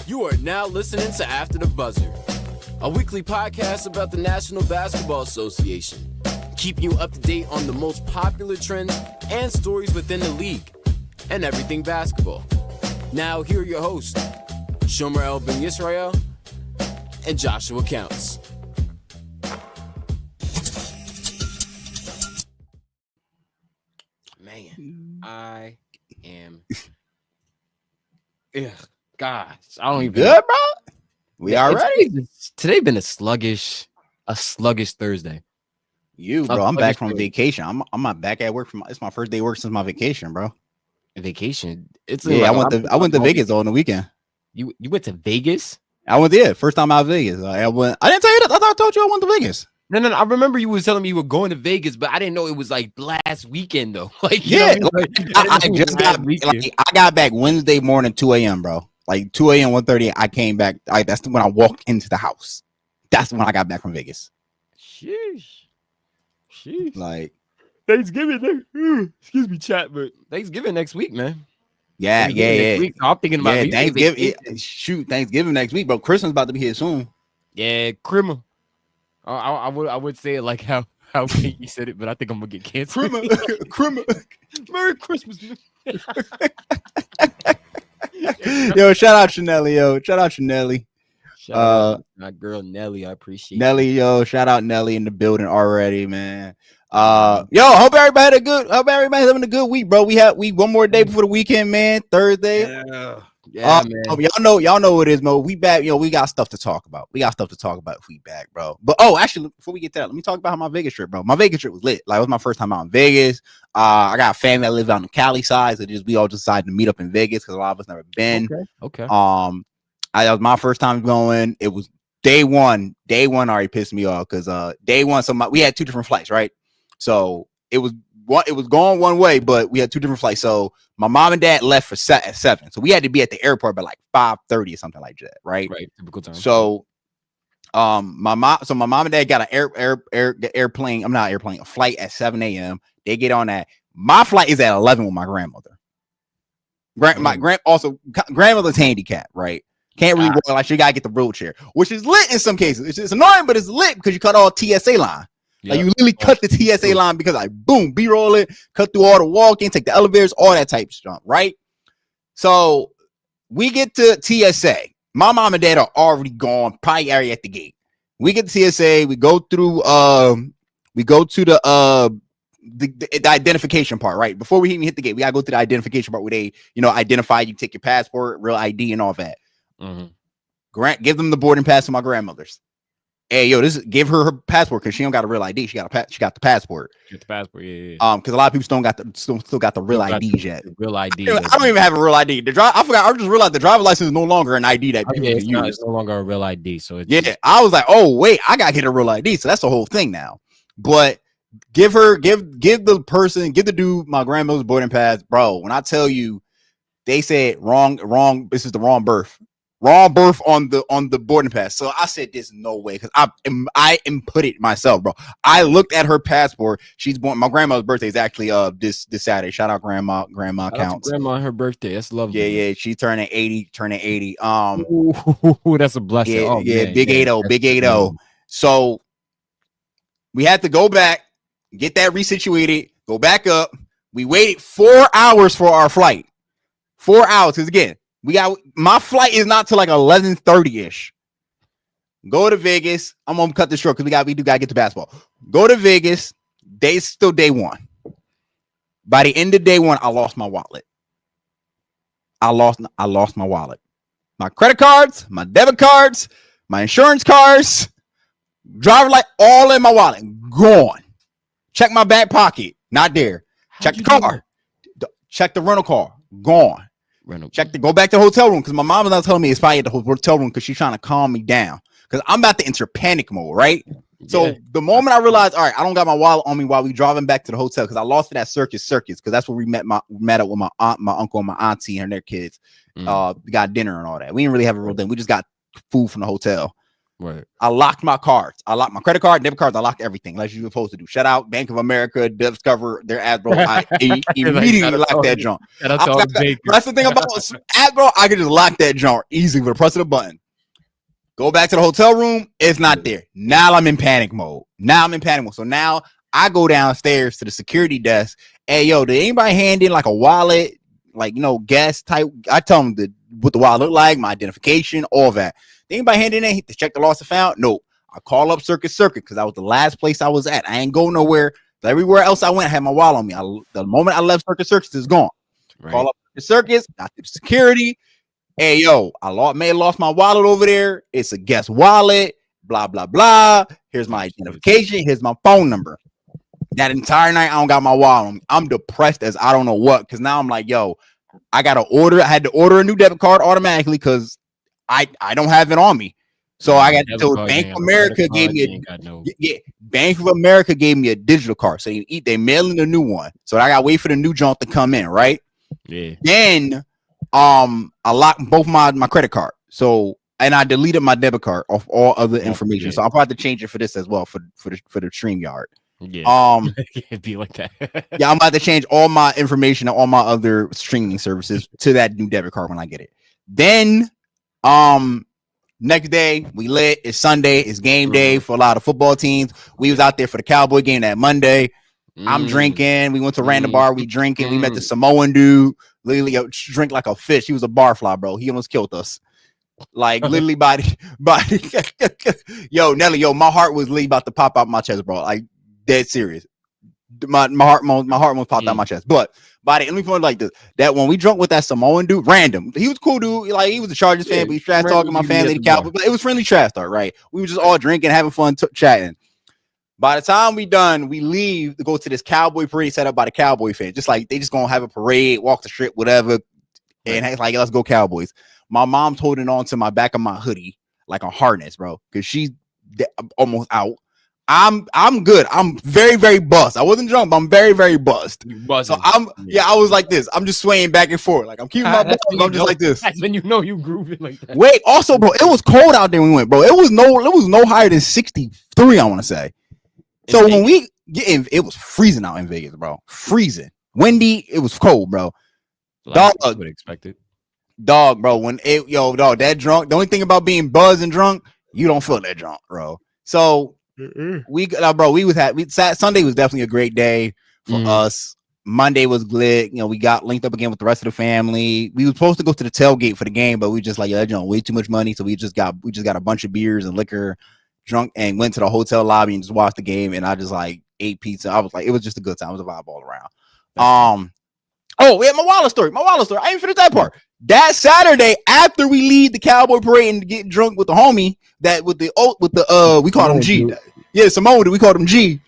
You are now listening to After the Buzzer, a weekly podcast about the National Basketball Association, keeping you up to date on the most popular trends and stories within the league and everything basketball. Now, here are your hosts, Shomer El Ben Yisrael and Joshua Counts. Man, I am... Ugh, God, I don't even... Good, bro? We all ready? Today been a sluggish Thursday. Bro, I'm back from vacation. I'm not back at work. It's my first day of work since my vacation, bro. Vacation? I went to Vegas on the weekend. You went to Vegas? I went there. First time out of Vegas. I didn't tell you that. I thought I told you I went to Vegas. No. I remember you was telling me you were going to Vegas, but I didn't know it was like last weekend though. Like, I got back Wednesday morning, 2 a.m., bro. Like 2 a.m., 1:30. I came back. That's when I walked into the house. That's when I got back from Vegas. Sheesh. Like Thanksgiving. Excuse me, chat, but Thanksgiving next week, man. Yeah. Week, so I'm thinking about Thanksgiving. Thanksgiving next week, bro. Christmas about to be here soon. Yeah, Crimmer. I would say it like how you said it, but I think I'm gonna get canceled. Crimmer. Merry Christmas. Yo, shout out Chanelli. Shout out my girl Nelly. I appreciate Nelly. Yo, shout out Nelly in the building already, man. Hope everybody having a good week, bro. We one more day before the weekend, man. Thursday. Yeah, man. Y'all know what it is, Mo. We back. We got stuff to talk about. If we back, bro. But actually, before we get to that, let me talk about how my Vegas trip, bro. My Vegas trip was lit. Like, it was my first time out in Vegas. I got a family that lives out in the Cali side, so we all decided to meet up in Vegas because a lot of us never been. Okay. That was my first time going. It was day one. Day one already pissed me off because day one. So we had two different flights, right? So it was going one way, but we had two different flights. So my mom and dad left at 7, so we had to be at the airport by like 5:30 or something like that, right? Right, typical time. So, my mom and dad got a flight at 7 a.m. They get on that. My flight is at 11 with my grandmother. My grandmother's handicapped, right? Can't really go. Like, she gotta get the wheelchair, which is lit in some cases. It's annoying, but it's lit because you cut all TSA line. Yep. Like, you literally cut the TSA line because boom, B-roll it, cut through all the walking, take the elevators, all that type of stuff, right? So we get to TSA. My mom and dad are already gone, probably already at the gate. We get to TSA, we go through the identification part, right? Before we even hit the gate, we gotta go to the identification part where they, identify you, take your passport, real ID, and all that. Mm-hmm. Give them the boarding pass to my grandmother's. Hey, give her passport because she don't got a real ID. She got the passport. Get the passport, yeah. Because a lot of people still got the real IDs yet. Real ID. I don't even have a real ID. I forgot. I just realized the driver license is no longer an ID that people can use. It's no longer a real ID. So I was like, oh wait, I gotta get a real ID. So that's the whole thing now. But give the dude my grandmother's boarding pass, bro. When I tell you, they said wrong. This is the wrong birth. Wrong birth on the boarding pass. So I said, "There's no way," because I input it myself, bro. I looked at her passport. She's born. My grandmother's birthday is actually this Saturday. Shout out grandma. Grandma counts. Grandma on her birthday. That's lovely. Yeah. She's turning 80. Ooh, that's a blessing. Big 80. So we had to go back, get that resituated, go back up. We waited 4 hours for our flight. 4 hours, because again, my flight is not till like 11:30-ish. Go to Vegas. I'm gonna cut this short because we do gotta get to basketball. Go to Vegas. Still day one. By the end of day one, I lost my wallet. I lost my wallet. My credit cards, my debit cards, my insurance cards, driver light, all in my wallet. Gone. Check my back pocket. Not there. Check the car. Check the rental car. Gone. Go back to the hotel room because my mom was not telling me it's probably at the hotel room because she's trying to calm me down because I'm about to enter panic mode, right? So the moment I realized, all right, I don't got my wallet on me while we driving back to the hotel because I lost it at Circus because that's where we met up with my aunt, my uncle, and my auntie and their kids. We got dinner and all that. We didn't really have a real thing. We just got food from the hotel. Right. I locked my cards. I locked my credit card, debit cards. I locked everything, like you're supposed to do. Shout out Bank of America, Discover, their ads, bro. I immediately locked that junk. That's the thing about ads, bro. I can just lock that junk easily with a press of the button. Go back to the hotel room. It's not there. Now I'm in panic mode. So now I go downstairs to the security desk. Hey, yo, did anybody hand in like a wallet, like, guest type? I tell them what the wallet look like, my identification, all that. Did anybody hand in there to check the lost and found? Nope. I call up Circus because that was the last place I was at. I ain't go nowhere. Everywhere else I went, I had my wallet on me. The moment I left Circus, it's gone. Right. Call up Circus, got the security. Hey, yo, I may have lost my wallet over there. It's a guest wallet, blah, blah, blah. Here's my identification. Here's my phone number. That entire night, I don't got my wallet on me. I'm depressed as I don't know what, because now I'm like, yo, I had to order a new debit card automatically because I don't have it on me. So I got to Bank of America gave me Bank of America gave me a digital card. So they mailing a new one. So I got to wait for the new junk to come in, right? Yeah. Then I locked both my credit card. So and I deleted my debit card off all other information. Yeah. So I'll probably have to change it for this as well for the StreamYard. Yeah. It'd be like that. Yeah, I'm about to change all my information on all my other streaming services to that new debit card when I get it. Then next day we lit. It's Sunday. It's game day for a lot of football teams. We was out there for the Cowboy game that Monday. I'm drinking. We went to Random Bar. We drinking. We met the Samoan dude. Literally drink like a fish. He was a barfly, bro. He almost killed us. Like literally body. Yo, Nelly, my heart was literally about to pop out my chest, bro. Like dead serious. My heart almost popped out my chest. But body, let me put it like this: that when we drunk with that Samoan dude, random, he was a cool dude. Like he was a Chargers fan, but he trash talking my family, the Cowboys. But it was friendly trash talk, right? We were just all drinking, having fun, chatting. By the time we done, we leave to go to this Cowboy parade set up by the Cowboy fans. Just like they just gonna have a parade, walk the strip, whatever, and it's like let's go Cowboys. My mom's holding on to my back of my hoodie like a harness, bro, because she's almost out. I'm good. I'm very, very buzzed. I wasn't drunk, but I'm very, very buzzed. So I was like this. I'm just swaying back and forth. Like I'm keeping my balls. I'm just like this. That's when you know you grooving like that. Wait, also, bro, it was cold out there when we went, bro. It was no higher than 63, I want to say. So when we get in, it was freezing out in Vegas, bro. Freezing. Windy, it was cold, bro. Dog would expect it. Dog, bro. That drunk. The only thing about being buzzed and drunk, you don't feel that drunk, bro. So Sunday was definitely a great day for us. Monday was lit. We got linked up again with the rest of the family. We were supposed to go to the tailgate for the game, but we just like, way too much money. So we just got a bunch of beers and liquor, drunk, and went to the hotel lobby and just watched the game. And I just like ate pizza. I was like, it was just a good time. It was a vibe all around. We had my wallet story. I ain't finished that part. That Saturday, after we leave the Cowboy parade and get drunk with the homie, that with the we called him G. Yeah, Simone, we called him G.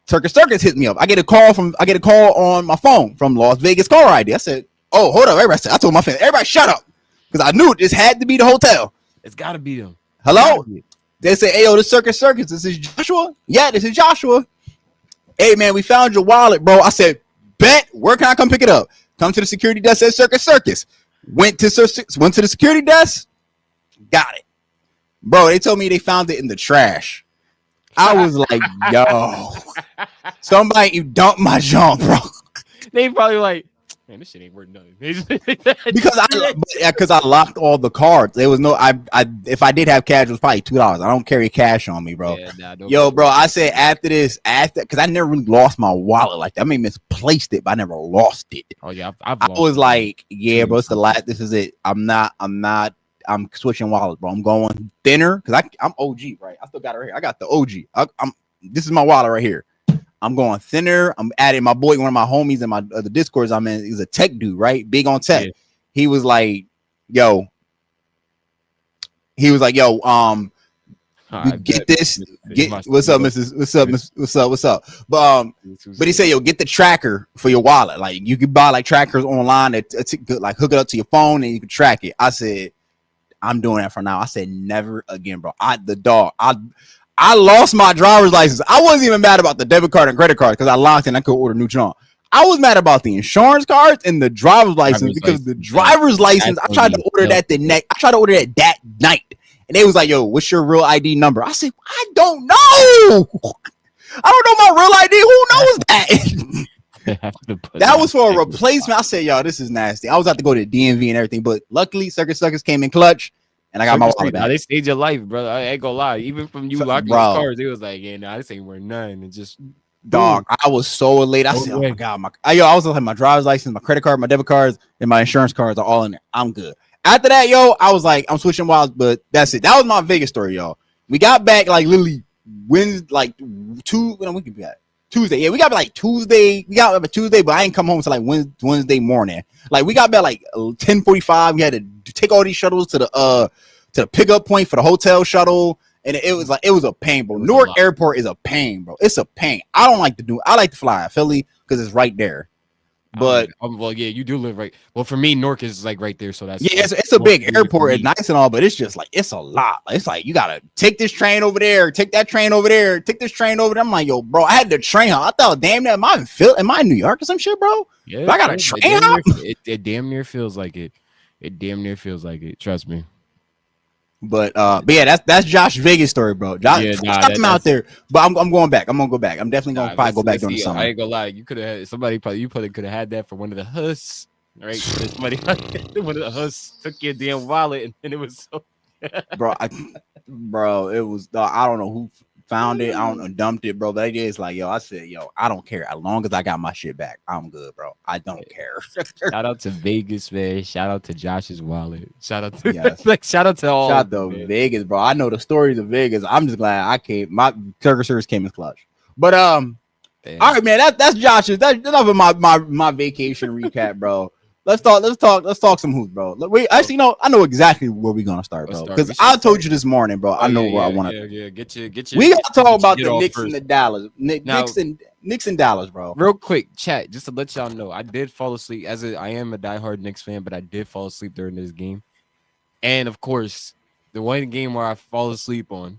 Circus hit me up. I get a call on my phone from Las Vegas caller ID. I said, "Oh, hold up, everybody." I told my family, "Everybody, shut up," because I knew this had to be the hotel. It's got to be them. Hello. They say, "Hey, yo, this Circus. This is Joshua." Yeah, this is Joshua. Hey, man, we found your wallet, bro. I said, "Bet. Where can I come pick it up?" Come to the security desk at Circus. Went to the security desk. Got it. Bro, they told me they found it in the trash. I was like, yo, somebody dumped my junk, bro. They probably like, man, this shit ain't worth nothing. because I locked all the cards. There was no, if I did have cash, it was probably $2. I don't carry cash on me, bro. Yeah, bro, I said after because I never really lost my wallet like that. I mean, misplaced it, but I never lost it. Oh yeah, I was like, yeah, bro, it's the last. This is it. I'm switching wallets, bro. I'm going thinner because I'm OG, right? I still got it right here. I got the OG. This is my wallet right here. I'm going thinner. I'm adding my boy, one of my homies in my other discords I'm in. He's a tech dude, right? Big on tech. Yeah. He was like, yo, you get this. What's up, Mrs. What's up? But he said, yo, get the tracker for your wallet. Like you could buy like trackers online that like hook it up to your phone and you can track it. I said, I'm doing that for now. I said, never again, bro. I lost my driver's license. I wasn't even mad about the debit card and credit card because I locked in. I could order new junk. I was mad about the insurance cards and the driver's license because the driver's license, I tried to order that that night. And they was like, yo, what's your real ID number? I said, I don't know. I don't know my real ID. Who knows that? That was for a replacement. I said, yo, this is nasty. I was about to go to DMV and everything, but luckily Circus Suckers came in clutch and I got my wallet back. They saved your life, brother. I ain't gonna lie. Even from you locking your cars, it was like, yeah, nah, this ain't worth nothing. It just dog. I was so elated. I said, oh my God, I was like, my driver's license, my credit card, my debit cards, and my insurance cards are all in there. I'm good. After that, yo, I was like, I'm switching wilds, but that's it. That was my Vegas story, y'all. We got back like literally Wednesday, like Tuesday. Yeah, we got back like Tuesday. We got back Tuesday, but I didn't come home until like Wednesday morning. Like we got back like 10:45. We had to take all these shuttles to the pickup point for the hotel shuttle, and it was a pain, bro. Newark Airport is a pain, bro. It's a pain. I like to fly at Philly because it's right there. But well, yeah, you do live right. Well, for me, Newark is like right there, so that's it's a big airport. It's nice and all, but it's just like it's a lot. It's like you gotta take this train over there, take that train over there, take this train over there. I'm like, yo, bro, I had the train hop. I thought, damn, am I in New York or some shit, bro? Yeah, I got a train hop. It damn near feels like it. It damn near feels like it. Trust me. But yeah, that's Josh Vegas story, bro. Josh, I'm out there, but I'm going back. I'm gonna go back. I'm definitely gonna probably go back during the summer. I ain't gonna lie. You could have you probably could have had that for one of the hus, right? Somebody one of the hus took your damn wallet and it was so bro, it was I don't know who found it. I don't know, dumped it, bro. But it's like, yo, I said, yo, I don't care. As long as I got my shit back, I'm good, bro. I don't care. Shout out to Vegas, man. Shout out to Josh's wallet. Shout out to shout out to all. Shout out to Vegas, bro. I know the stories of Vegas. I'm just glad I came. My Circus Series came in clutch. But all right, man. That's Josh's. That's enough of my vacation recap, bro. Let's talk some hoops, bro. I know exactly where we're gonna start, bro. Because I told you this morning, bro. I know where I want to. Yeah, get you. We gotta talk about the Knicks and the Dallas. Knicks and Dallas, bro. Real quick, chat, just to let y'all know, I did fall asleep. I am a diehard Knicks fan, but I did fall asleep during this game. And of course, the one game where I fall asleep on,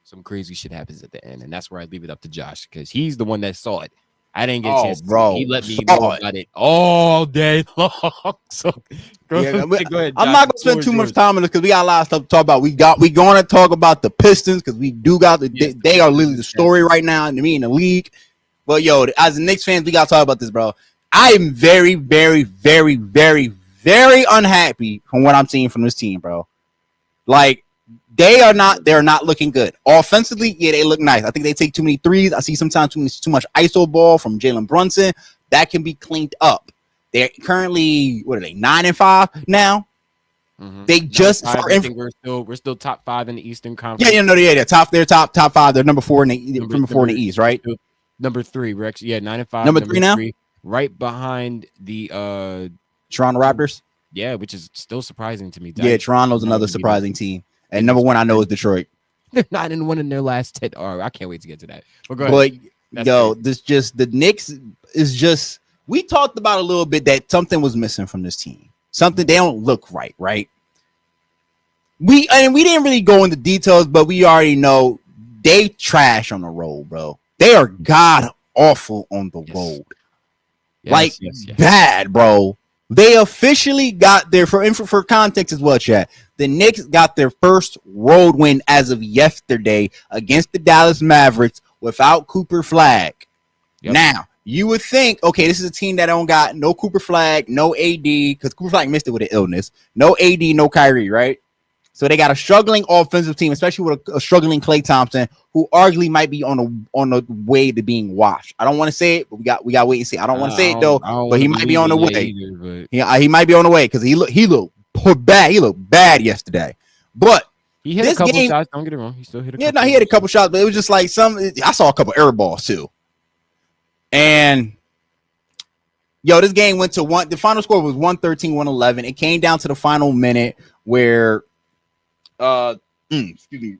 some crazy shit happens at the end, and that's where I leave it up to Josh because he's the one that saw it. I didn't get a chance, bro. He let me know about it all day long. So go ahead. Josh. I'm not gonna spend too much time on this because we got a lot of stuff to talk about. We gonna talk about the Pistons because we do got they are literally the story right now in the league. But yo, as Knicks fans, we gotta talk about this, bro. I am very, very, very, very, very unhappy from what I'm seeing from this team, bro. Like they're not looking good. Offensively, yeah, they look nice. I think they take too many threes. I see sometimes too much ISO ball from Jalen Brunson. That can be cleaned up. They're currently 9-5 now. Mm-hmm. They just I think we're still top 5 in the Eastern Conference. They're top 5. They're number 4 in the East, right? Number 3. We're actually 9-5. Number 3 now, right behind the Toronto Raptors. Yeah, which is still surprising to me. Yeah, Toronto's another surprising team. And number 1 I know is Detroit. They're 9-1 in their last 10. I can't wait to get to that. But go ahead. The Knicks is just. We talked about a little bit that something was missing from this team. Something they don't look right. We didn't really go into details, but we already know they trash on the road, bro. They are god awful on the road, bad, bro. They officially got their for context as well, chat. The Knicks got their first road win as of yesterday against the Dallas Mavericks without Cooper Flag. Yep. Now, you would think, okay, this is a team that don't got no Cooper Flag, no AD, because Cooper Flag missed it with an illness. No AD, no Kyrie, right? So they got a struggling offensive team, especially with a struggling Klay Thompson, who arguably might be on the way to being washed. I don't want to say it, but we got to wait and see. I don't want to say it though, but he might be on the way. He might be on the way because he looked bad. He looked bad yesterday, but he hit a couple shots. Don't get it wrong. He still hit a couple. He hit a couple shots, but it was just like I saw a couple air balls too. And this game went to one. The final score was 113-111. It came down to the final minute where, excuse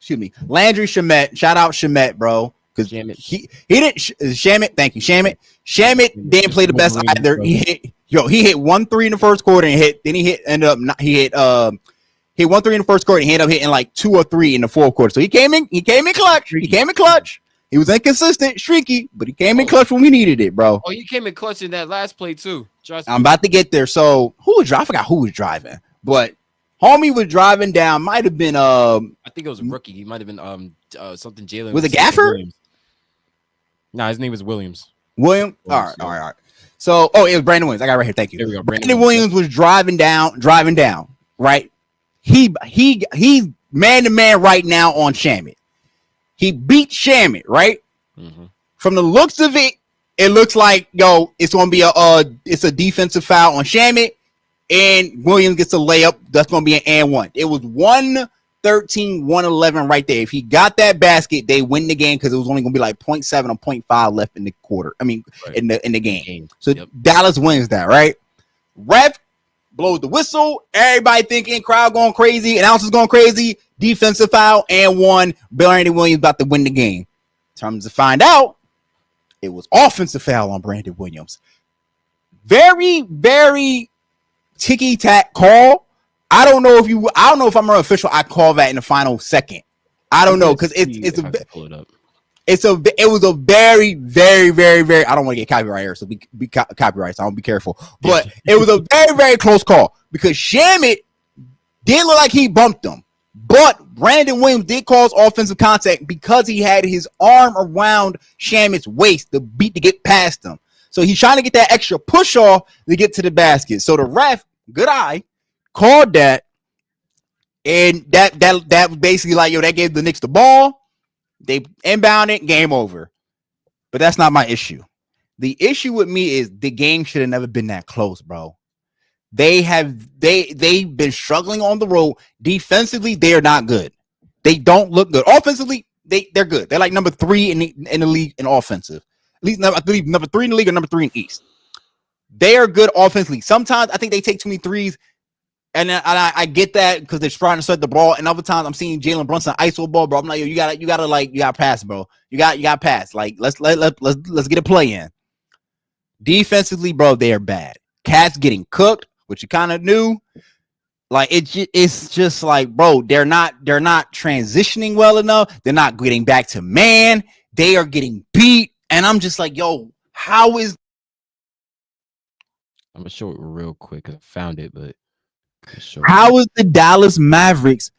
me, Landry Shamet. Shout out Shamet, bro, because he didn't. Shamet, thank you, Shamet. Shamet didn't play the best either. He hit 1 3 in the first quarter and hit 1 3 in the first quarter and he ended up hitting like 2 or 3 in the fourth quarter. So he came in clutch. He was inconsistent, streaky, but he came in clutch when we needed it, bro. Oh, he came in clutch in that last play too. I'm about to get there. So I forgot who was driving, but Homie was driving down. Might have been I think it was a rookie. He might have been something Jalen. Was it Gaffer? No, his name was Williams. All right. So, it was Brandon Williams. I got it right here. Thank you. There we go. Brandon Williams was driving down. Right. He's man to man right now on Shamit. He beat Shamit, right? Mm-hmm. From the looks of it, it looks like it's gonna be it's a defensive foul on Shamit, and Williams gets a layup. That's gonna be an and one. It was 113-111 right there. If he got that basket, they win the game because it was only gonna be like 0.7 or 0.5 left in the quarter. I mean, right. in the game. So Dallas wins that, right? Ref blows the whistle. Everybody thinking, crowd going crazy, announcers going crazy. Defensive foul and one. Brandon Williams about to win the game. Comes to find out, it was offensive foul on Brandon Williams. Very, very ticky-tack call. I don't know if I'm an official. I call that in the final second. I don't know because it was a very, very, very, very. I don't want to get copyright here, so be copyright. So I don't be careful. But it was a very, very close call because Shamit did look like he bumped him. But Brandon Williams did cause offensive contact because he had his arm around Shamit's waist to get past him. So he's trying to get that extra push off to get to the basket. So the ref, good eye, called that, and that was basically like, that gave the Knicks the ball. They inbound it, game over. But that's not my issue. The issue with me is the game should have never been that close, bro. They've been struggling on the road. Defensively, they are not good. They don't look good. Offensively, they're good. They're like number 3 in the league in offensive. At least I believe number 3 in the league or number 3 in East. They are good offensively. Sometimes I think they take too many threes, and I get that because they're trying to set the ball. And other times I'm seeing Jalen Brunson ISO ball, bro. I'm like, you gotta pass, bro. You got pass. Like let's get a play in. Defensively, bro, they are bad. Cats getting cooked, which you kind of knew. Like it's just like, bro, they're not transitioning well enough. They're not getting back to man. They are getting beat, and I'm just like, yo, how is? I'm gonna show it real quick because I found it, but how is the Dallas Mavericks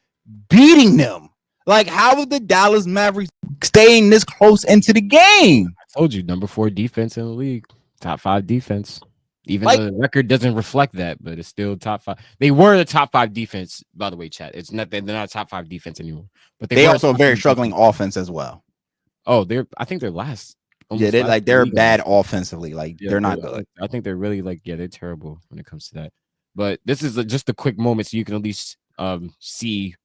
beating them? Like, how is the Dallas Mavericks staying this close into the game? I told you, number 4 defense in the league, top 5 defense. Even though the record doesn't reflect that, but it's still top 5. They were the top 5 defense, by the way, chat. It's not they're not top 5 defense anymore, but they also very struggling offense as well. Oh, I think they're last. Yeah, they're bad offensively. Like they're not good. I think they're really they're terrible when it comes to that. But this is just a quick moment so you can at least see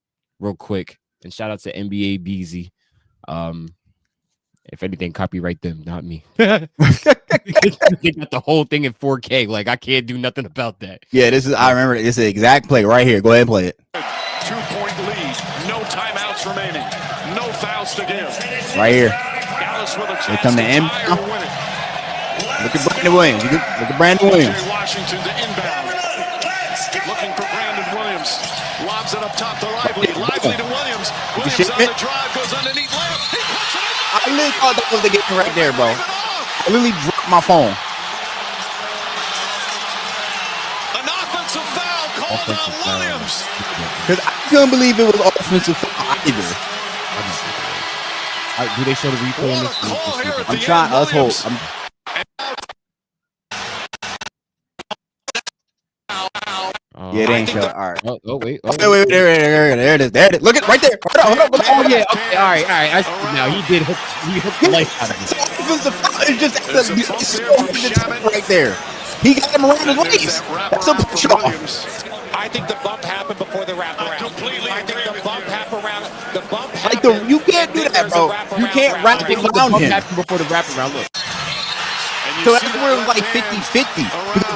real quick. And shout out to NBA BZ. If anything, copyright them, not me. They got the whole thing in 4K. Like I can't do nothing about that. Yeah, I remember this is the exact play right here. Go ahead and play it. 2-point lead, no timeouts remaining, no fouls to give. Right here. Dallas with a chance they come to him. Look at Brandon Williams. Look at Brandon Williams. Washington to inbound. Looking for Brandon Williams. Lobs it up top to Lively. Lively to Williams. Williams on the drive, goes underneath layup. He puts it in. I literally thought that was the game right there, bro. I literally dropped my phone. An offensive foul called on Williams. Because I couldn't believe it was offensive foul either. Do they show the replay in this? I'm trying. Let's hold. Yeah, it ain't show. All right. Oh, wait. Wait. There it is. Look at right there. Hold up. Oh, yeah. Okay. All right. I see now. He did hook the light out of it. It's just right there. He got him around his waist. That's a push off. I think the bump happened before the wraparound. I think the bump happened around. The bump happened. Like you can't do that, bro. You can't wrap it around him. Before the wraparound, look. So that's where it was like 50-50.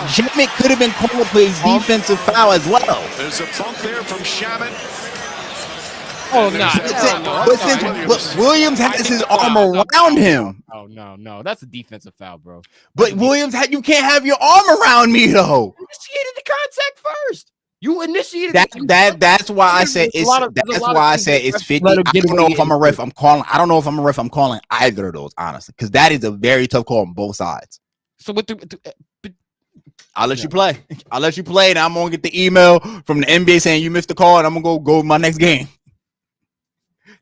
Shamit could have been called for his defensive foul as well. There's a bump there from Shamit. Oh, no. But since Williams has his arm around him. Oh, no. That's a defensive foul, bro. But Williams, you can't have your arm around me, though. You initiated the contact first. You initiated that's why I said it's 50. I don't know if I'm a ref. I don't know if I'm a ref. I'm calling either of those, honestly, because that is a very tough call on both sides. So I'll let you play. I'll let you play, and I'm gonna get the email from the NBA saying you missed the call, and I'm gonna go my next game.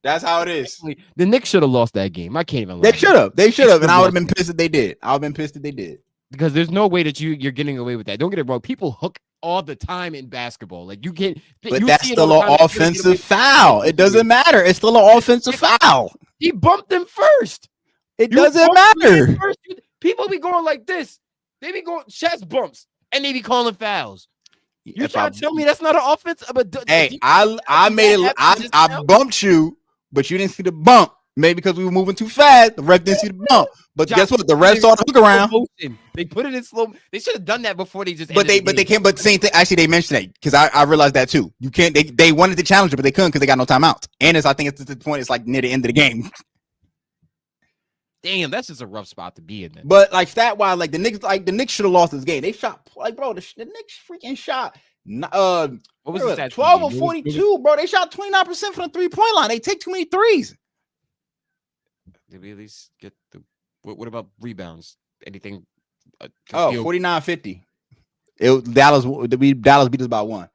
That's how it is. The Knicks should have lost that game. I can't even lie. They should have, and I would have been pissed if they did. I would have been pissed if they did. Because there's no way that you're getting away with that. Don't get it wrong. People hook all the time in basketball. Like you can't. But that's still an offensive foul. It doesn't matter. It's still an offensive foul. He bumped them first. It doesn't matter. People be going like this. They be going chest bumps and they be calling fouls. You trying to tell me that's not an offense? Hey, I made it. I bumped you, but you didn't see the bump. Maybe because we were moving too fast, the ref didn't see the bump. But guess what? The ref saw the hook around. They put it in slow. They should have done that before they just. But they can't. But the same thing. Actually, they mentioned that because I realized that too. You can't. They wanted to challenge it, but they couldn't because they got no timeouts. And I think it's the point. It's like near the end of the game. Damn, that's just a rough spot to be in. Then. But like stat wise, like the Knicks should have lost this game. They shot the Knicks freaking shot. What was the stat? 12 or 42, bro. They shot 29% from the 3-point line. They take too many threes. Did we at least get the what about rebounds? Anything? 49-50. Dallas beat us by 1.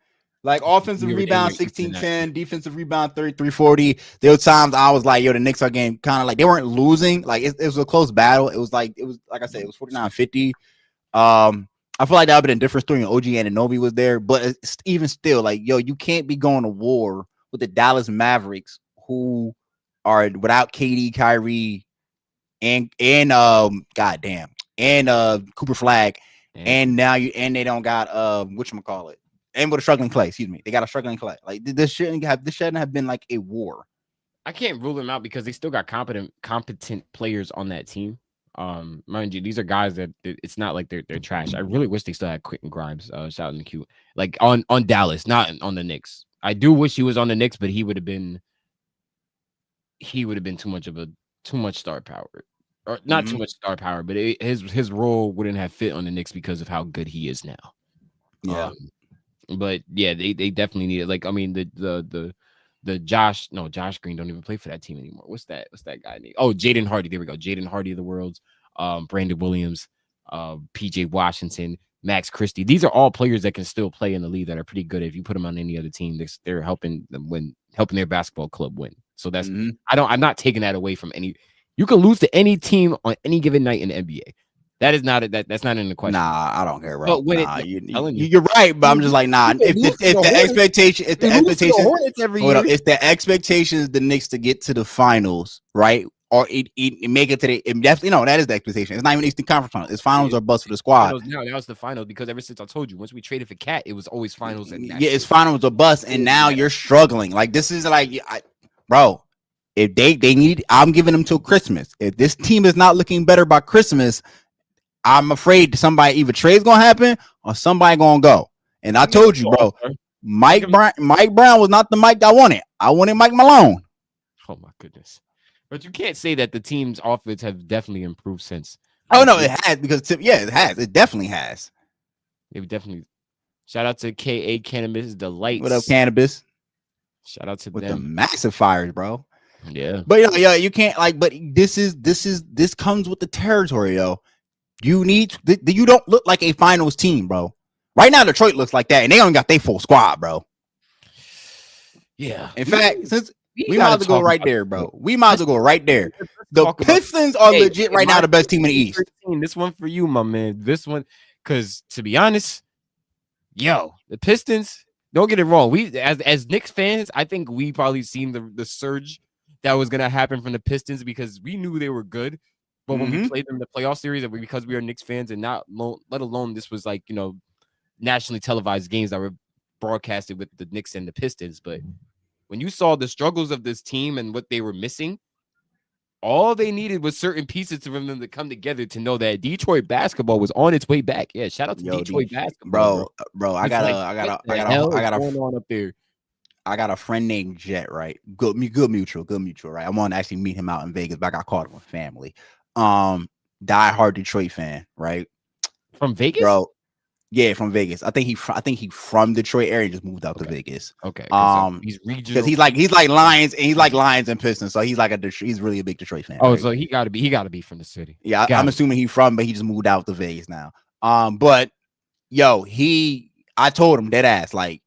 Like offensive rebound 16-10, defensive rebound 33-40. There were times I was like, yo, the Knicks are game kind of like they weren't losing. Like it was a close battle. It was like I said, it was 49-50. I feel like that would have been a different story when OG Anunoby was there, but it's even still like, yo, you can't be going to war with the Dallas Mavericks who are without KD, Kyrie, and goddamn, and Cooper Flag, and now they don't got whatchamacallit, and with a struggling Clay. Excuse me, they got a struggling Clay. Like this shouldn't have been like a war. I can't rule them out because they still got competent players on that team. Mind you, these are guys that it's not like they're trash. I really wish they still had Quentin Grimes. Shout out to Q, like on Dallas, not on the Knicks. I do wish he was on the Knicks, but he would have been too much star power, or not too much star power, but his role wouldn't have fit on the Knicks because of how good he is now. Yeah, but yeah, they definitely need it. Like I mean, the Josh Green don't even play for that team anymore. What's that guy name? Oh, Jaden Hardy. There we go. Jaden Hardy of the Worlds, Brandon Williams, PJ Washington, Max Christie. These are all players that can still play in the league that are pretty good. If you put them on any other team, they're helping them win, helping their basketball club win. So that's I'm not taking that away from any. You can lose to any team on any given night in the NBA. That is not that's not in the question. Nah, I don't care, bro. But when you're right, but I'm just like, nah. If the expectation is the Knicks to get to the finals, right, or it make it to the definitely that is the expectation. It's not even Eastern Conference Finals. It's finals or bust for the squad. Now that was the finals because ever since I told you, once we traded for Cat, it was always finals. It's finals or bust, and now you're struggling. Like this is like, bro. If they need, I'm giving them till Christmas. If this team is not looking better by Christmas, I'm afraid somebody either trade's gonna happen or somebody gonna go. And I told you, bro, Mike Brown was not the Mike I wanted. I wanted Mike Malone. Oh my goodness! But you can't say that the team's offense have definitely improved since. Oh no, it has because it has. It definitely has. It definitely. Shout out to KA Cannabis Delights. What up, Cannabis? Shout out to with them. The massive fires, bro. Yeah, but you can't like. But this comes with the territory, yo. You don't look like a finals team, bro. Right now, Detroit looks like that, and they only got their full squad, bro. Yeah. In fact, since we might as well go right there, bro. We might as well go right there. The Pistons are legit right now the best team in the East. This one for you, my man. This one, because to be honest, yo, the Pistons. Don't get it wrong. We as Knicks fans, I think we probably seen the surge that was gonna happen from the Pistons because we knew they were good. But when we played them in the playoff series, because we are Knicks fans and let alone this was like, nationally televised games that were broadcasted with the Knicks and the Pistons. But when you saw the struggles of this team and what they were missing, all they needed was certain pieces for them to come together to know that Detroit basketball was on its way back. Yeah, shout out to Detroit basketball, bro. I got a friend named Jet, right? Good mutual, right? I want to actually meet him out in Vegas, but I got caught with family. Die-hard Detroit fan, right? From Vegas, bro. Yeah, from Vegas. I think he from Detroit area, just moved out to Vegas. Okay. He's regional. Because he's like Lions, and he's like Lions and Pistons, so he's like he's really a big Detroit fan. Oh, right? So he gotta be from the city. Yeah, I'm assuming he's from, but he just moved out to Vegas now. But I told him dead ass, like,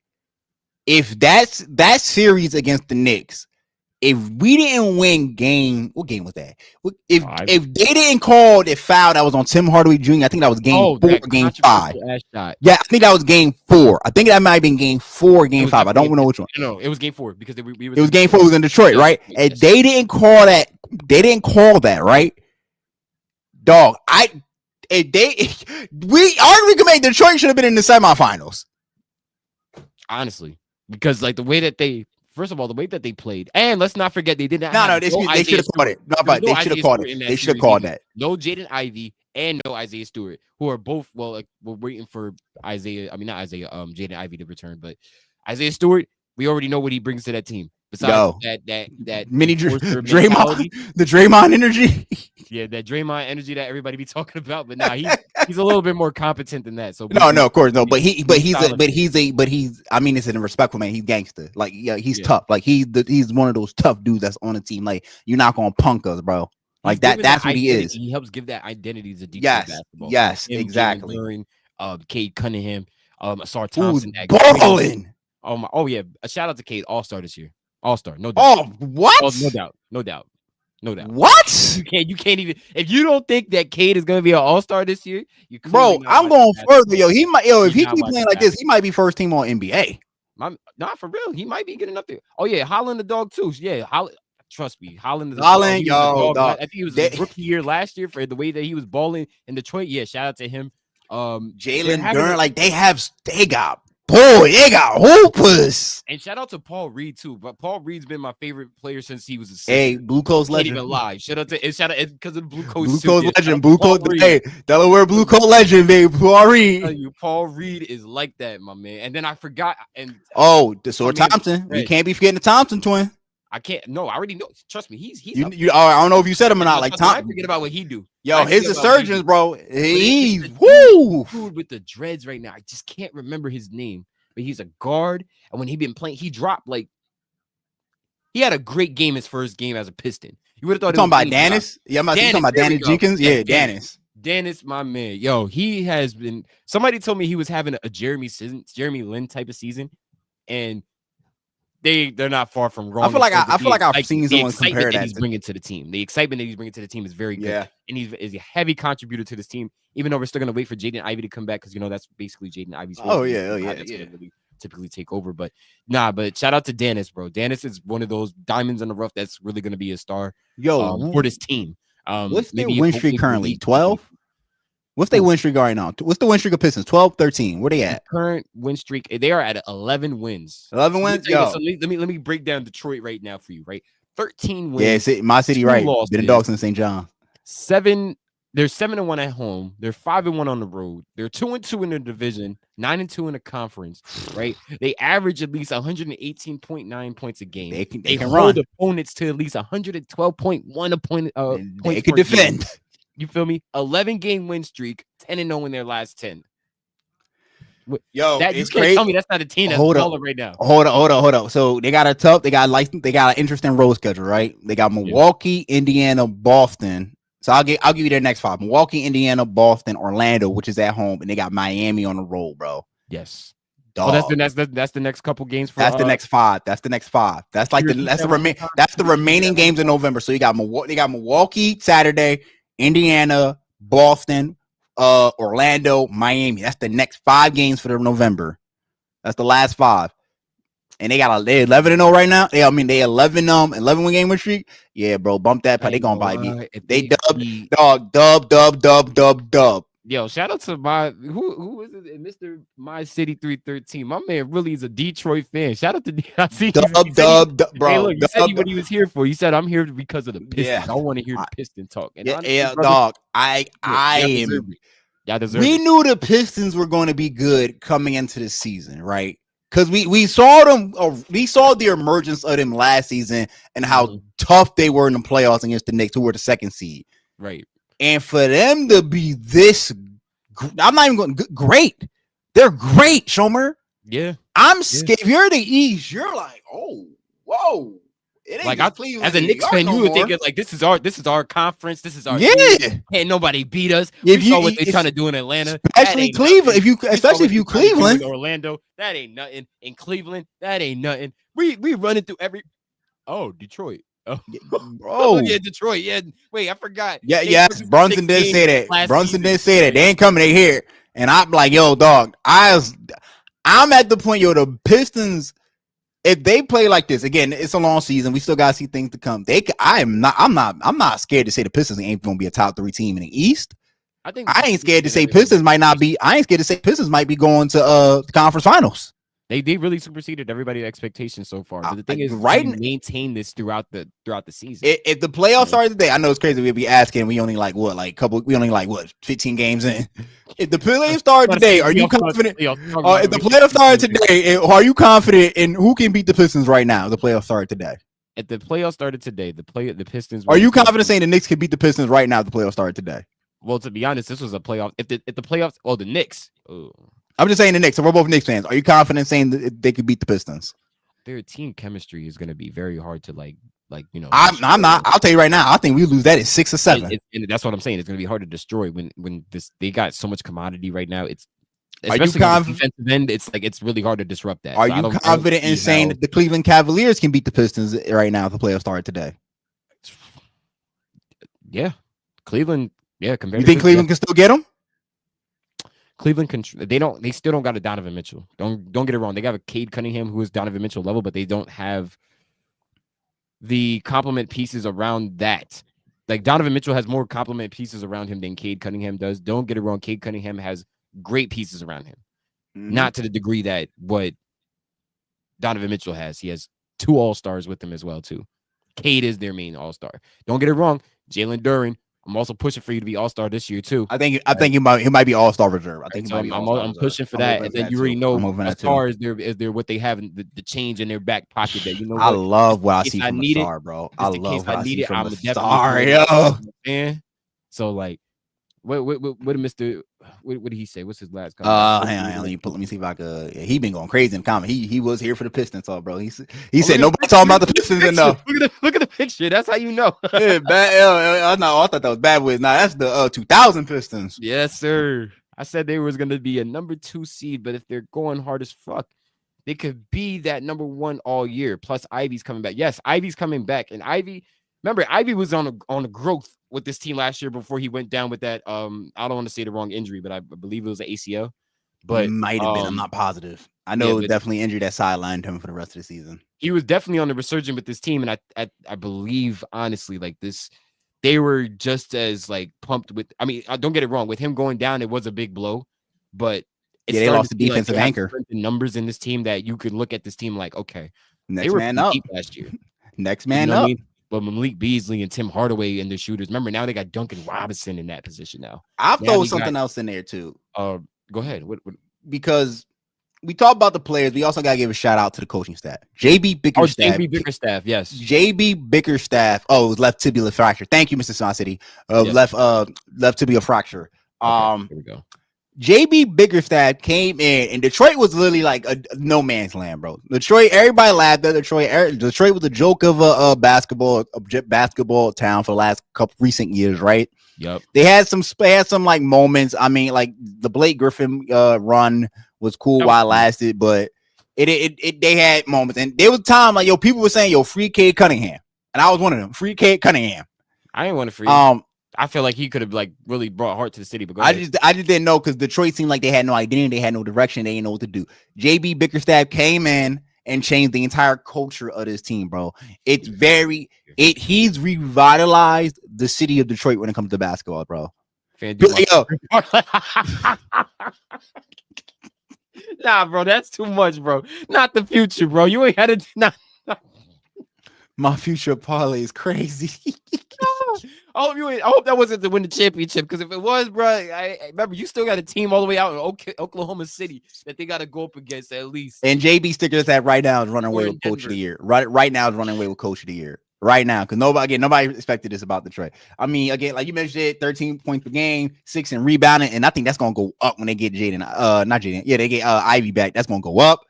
if that's that series against the Knicks, if we didn't win what game was that? If they didn't call the foul that was on Tim Hardaway Jr., I think that was game 4, game 5. Yeah, I think that was game 4. I think that might have been game 4, game 5. I don't know which one. No, it was game 4 because it was game 4. It was in Detroit, right? And they didn't call that. They didn't call that, right? Dog, we could make Detroit should have been in the semifinals. Honestly, because like the way that they. First of all, the way that they played, and let's not forget they didn't. They should have called it. They should have called it. They should have called that. No Jaden Ivey and no Isaiah Stewart, who are both we're waiting for Jaden Ivey to return, but Isaiah Stewart, we already know what he brings to that team. Besides that mini Draymond, the Draymond energy. Yeah, that Draymond energy that everybody be talking about, but nah, he's a little bit more competent than that. So no, of course, no, but he's I mean, it's in a respectful man. He's gangster, like he's tough, like he's one of those tough dudes that's on the team. Like you're not gonna punk us, bro. Like that's what he is. He helps give that identity to Detroit basketball. Yes, exactly. Cade Cunningham, Asar Thompson, balling. Oh yeah, a shout out to Cade, All-Star this year. All-Star, no doubt. Oh, what? Oh, no doubt. What? You can't even. If you don't think that Cade is gonna be an All-Star this year, bro, I'm going further. If he keep playing like this, he might be first team on NBA. Not for real. He might be getting up there. Oh yeah, Holland the dog too. Yeah, trust me, Holland. Dog. I think he was his rookie year last year for the way that he was balling in Detroit. Yeah, shout out to him. Jalen Durn, like they got hoopers. And shout out to Paul Reed too. But Paul Reed's been my favorite player since he was a senior. Blue Coast legend. Can't even lie. Shout out because of the Blue Coast. Legend. Blue Coast. Hey, Delaware Blue Coast legend, baby. Paul Reed. Paul Reed is like that, my man. And then I forgot. Thompson. We can't be forgetting the Thompson twin. I can't. No, I already know. Trust me, he's. I don't know if you said him or not. Like Thompson. I forget about what he do. His insurgents, bro. He's woo. Dude with the dreads right now. I just can't remember his name. But he's a guard, and when he been playing, he dropped he had a great game his first game as a Piston. You would have thought talking about Dennis. Yeah, I'm talking about Dennis Jenkins. Yeah, Dennis, my man. Yo, he has been. Somebody told me he was having a Jeremy Lin type of season, and they're not far from wrong. I feel like I've seen someone compare that he's bringing to the team. The excitement that he's bringing to the team is very good. Yeah. And he's a heavy contributor to this team. Even though we're still gonna wait for Jaden Ivey to come back because that's basically Jaden Ivey's. Oh yeah. Really typically take over, but shout out to Dennis, bro. Dennis is one of those diamonds in the rough that's really gonna be a star. For this team. What's their win streak currently? 12. What's their win streak right now? What's the win streak of Pistons? 12, 13. Where they at? Current win streak. They are at 11 wins. 11 wins. So let me break down Detroit right now for you. Right, 13 wins. Yeah, my city. Right. Been dogs in St. John. 7. They're 7-1 at home. They're 5-1 on the road. They're 2-2 in the division, 9-2 in the conference. Right? They average at least 118.9 points a game. They can hold run opponents to at least 112.1 a point. They can defend. Game. You feel me? 11-game win streak, 10-0 in their last 10. Yo, you can't tell me that's not a team that's balling right now. Hold on. So they got an interesting road schedule, right? They got Milwaukee, Indiana, Boston. So I'll give you their next 5. Milwaukee, Indiana, Boston, Orlando, which is at home, and they got Miami on the road, bro. Yes. Dog. Oh, that's the next couple games for. That's the next 5. That's the remaining games in November. So you got Milwaukee Saturday, Indiana, Boston, Orlando, Miami. That's the next 5 games for November. That's the last 5. And they 11-0 right now. They 11 win game win streak. Yeah, bro, bump that. They gonna buy me. They dub. Yo, shout out to who is it? Mr. My City 313. My man really is a Detroit fan. Shout out to DIC. Dub, bro. Hey, look, you said what he was here for. You said I'm here because of the Pistons. Yeah. I want to hear the Piston talk. And honestly, dog. I am. We knew the Pistons were going to be good coming into the season, right? Because we saw them, we saw the emergence of them last season and how tough they were in the playoffs against the Knicks, who were the 2nd seed. Right. And for them to be this, I'm not even going great. They're great, Shomer. Yeah. I'm scared. If you're the East, you're like, oh, whoa. It ain't Like just Cleveland as a in New Knicks York fan, no you would more. think it like this is our conference. This is our Yeah. league. Can't nobody beat us. If We you- saw what they're it's- trying to do in Atlanta. Especially Cleveland. Especially if you Cleveland. with Orlando, that ain't nothing. In Cleveland, that ain't nothing. We running through every. Oh, Detroit. Oh, Bro. yeah, Detroit. Yeah, wait, I forgot. Yeah, They yes. took us to Brunson 6 did say games that. last Brunson season. did say that. Yeah. They ain't coming, they here. And I'm like, yo, dog, I'm at the point, yo, the Pistons, if they play like this, again, it's a long season. We still gotta see things to come. I'm not scared to say the Pistons ain't gonna be a top 3 team in the East. I ain't scared to say Pistons might not be. I ain't scared to say Pistons might be going to the conference finals. They really superseded everybody's expectations so far. But the thing is, right, you maintain this throughout the season. If the playoffs started today, I know it's crazy. We'd be asking. We only like 15 games in. If the playoffs started today, are you confident? If the playoffs started today, are you confident in who can beat the Pistons right now? The playoffs started today. If the playoffs started today, the Pistons. Are you confident saying the Knicks can beat the Pistons right now? If the playoffs started today. Well, to be honest, this was a playoff. If the playoffs, the Knicks. Oh. I'm just saying the Knicks. So we're both Knicks fans. Are you confident saying that they could beat the Pistons? Their team chemistry is going to be very hard to like. I'm not. I'll tell you right now. I think we lose that at 6 or 7. And that's what I'm saying. It's going to be hard to destroy when they got so much commodity right now. It's Are you especially on the confident? defensive end. It's like it's really hard to disrupt that. Are So you confident in saying that the Cleveland Cavaliers can beat the Pistons right now if the playoffs started today? Yeah, Cleveland. Yeah, you think Cleveland can still get them? Cleveland they still don't got a Donovan Mitchell. Don't get it wrong. They got a Cade Cunningham who is Donovan Mitchell level, but they don't have the complement pieces around that. Like Donovan Mitchell has more complement pieces around him than Cade Cunningham does. Don't get it wrong. Cade Cunningham has great pieces around him. Not to the degree that what Donovan Mitchell has. He has 2 all-stars with him as well, too. Cade is their main all-star. Don't get it wrong. Jalen Duren, I'm also pushing for you to be all-star this year too. I think he might be all-star reserve. I think I'm pushing for that. And then you already know as far as they're what they have in the change in their back pocket that I love what I see from a star, bro. I love what I see from a star, yo. Man. So like what did Mr. What did he say? What's his last comment? Hang on, let me see if I could. Yeah, he been going crazy in the comment. He was here for the Pistons, bro. He said nobody talking about the Pistons enough. Look at the picture. That's how you know. Yeah, bad. No, I thought that was bad with. Nah, that's the 2000 Pistons. Yes, sir. I said they was gonna be a number 2 seed, but if they're going hard as fuck, they could be that number 1 all year. Plus, Ivy's coming back. Yes, Ivy's coming back, and Ivy. Remember, Ivy was on a growth with this team last year before he went down with that. I don't want to say the wrong injury, but I believe it was an ACL. But might have been. I'm not positive. I know it was definitely injured that sidelined him for the rest of the season. He was definitely on the resurgence with this team, and I believe honestly, like this, they were just as like pumped with. I mean, don't get it wrong. With him going down, it was a big blow, but they lost the defensive anchor. Numbers in this team that you could look at this team like, okay, next man up last year. Next man up. But Malik Beasley and Tim Hardaway and the shooters. Remember, now they got Duncan Robinson in that position now. I'll throw something else in there too. Go ahead. What? Because we talk about the players, we also gotta give a shout out to the coaching staff. JB Bickerstaff. JB Bickerstaff, yes. JB Bickerstaff. Oh, it was left tibial fracture. Thank you, Mr. Sun City. Yes. Left tibial fracture. Okay, here we go. JB Bickerstaff came in, and Detroit was literally like a no man's land, bro. Detroit, everybody laughed at Detroit. Detroit was a joke of a basketball town for the last couple recent years, right? Yep. They had some like moments. I mean, like the Blake Griffin run was cool while it lasted, but they had moments, and there was time like people were saying free Cade Cunningham, and I was one of them. Free Cade Cunningham. I ain't want to free. I feel like he could have like really brought heart to the city, but I just didn't know because Detroit seemed like they had no identity, they had no direction, they didn't know what to do. JB Bickerstaff came in and changed the entire culture of this team, bro. He's revitalized the city of Detroit when it comes to basketball, bro. Nah, bro, that's too much, bro. Not the future, bro. You ain't had it. My future parlay is crazy. I hope that wasn't to win the championship, because if it was, bro, I remember you still got a team all the way out in Oklahoma City that they got to go up against at least. And JB Stickers that right now is running away with Coach of the Year. Right now is running away with Coach of the Year. Right now, because nobody expected this about Detroit. I mean, again, like you mentioned, it 13 points per game, 6 in rebounding, and I think that's gonna go up when they get Jaden. Not Jaden. Yeah, they get Ivy back. That's gonna go up.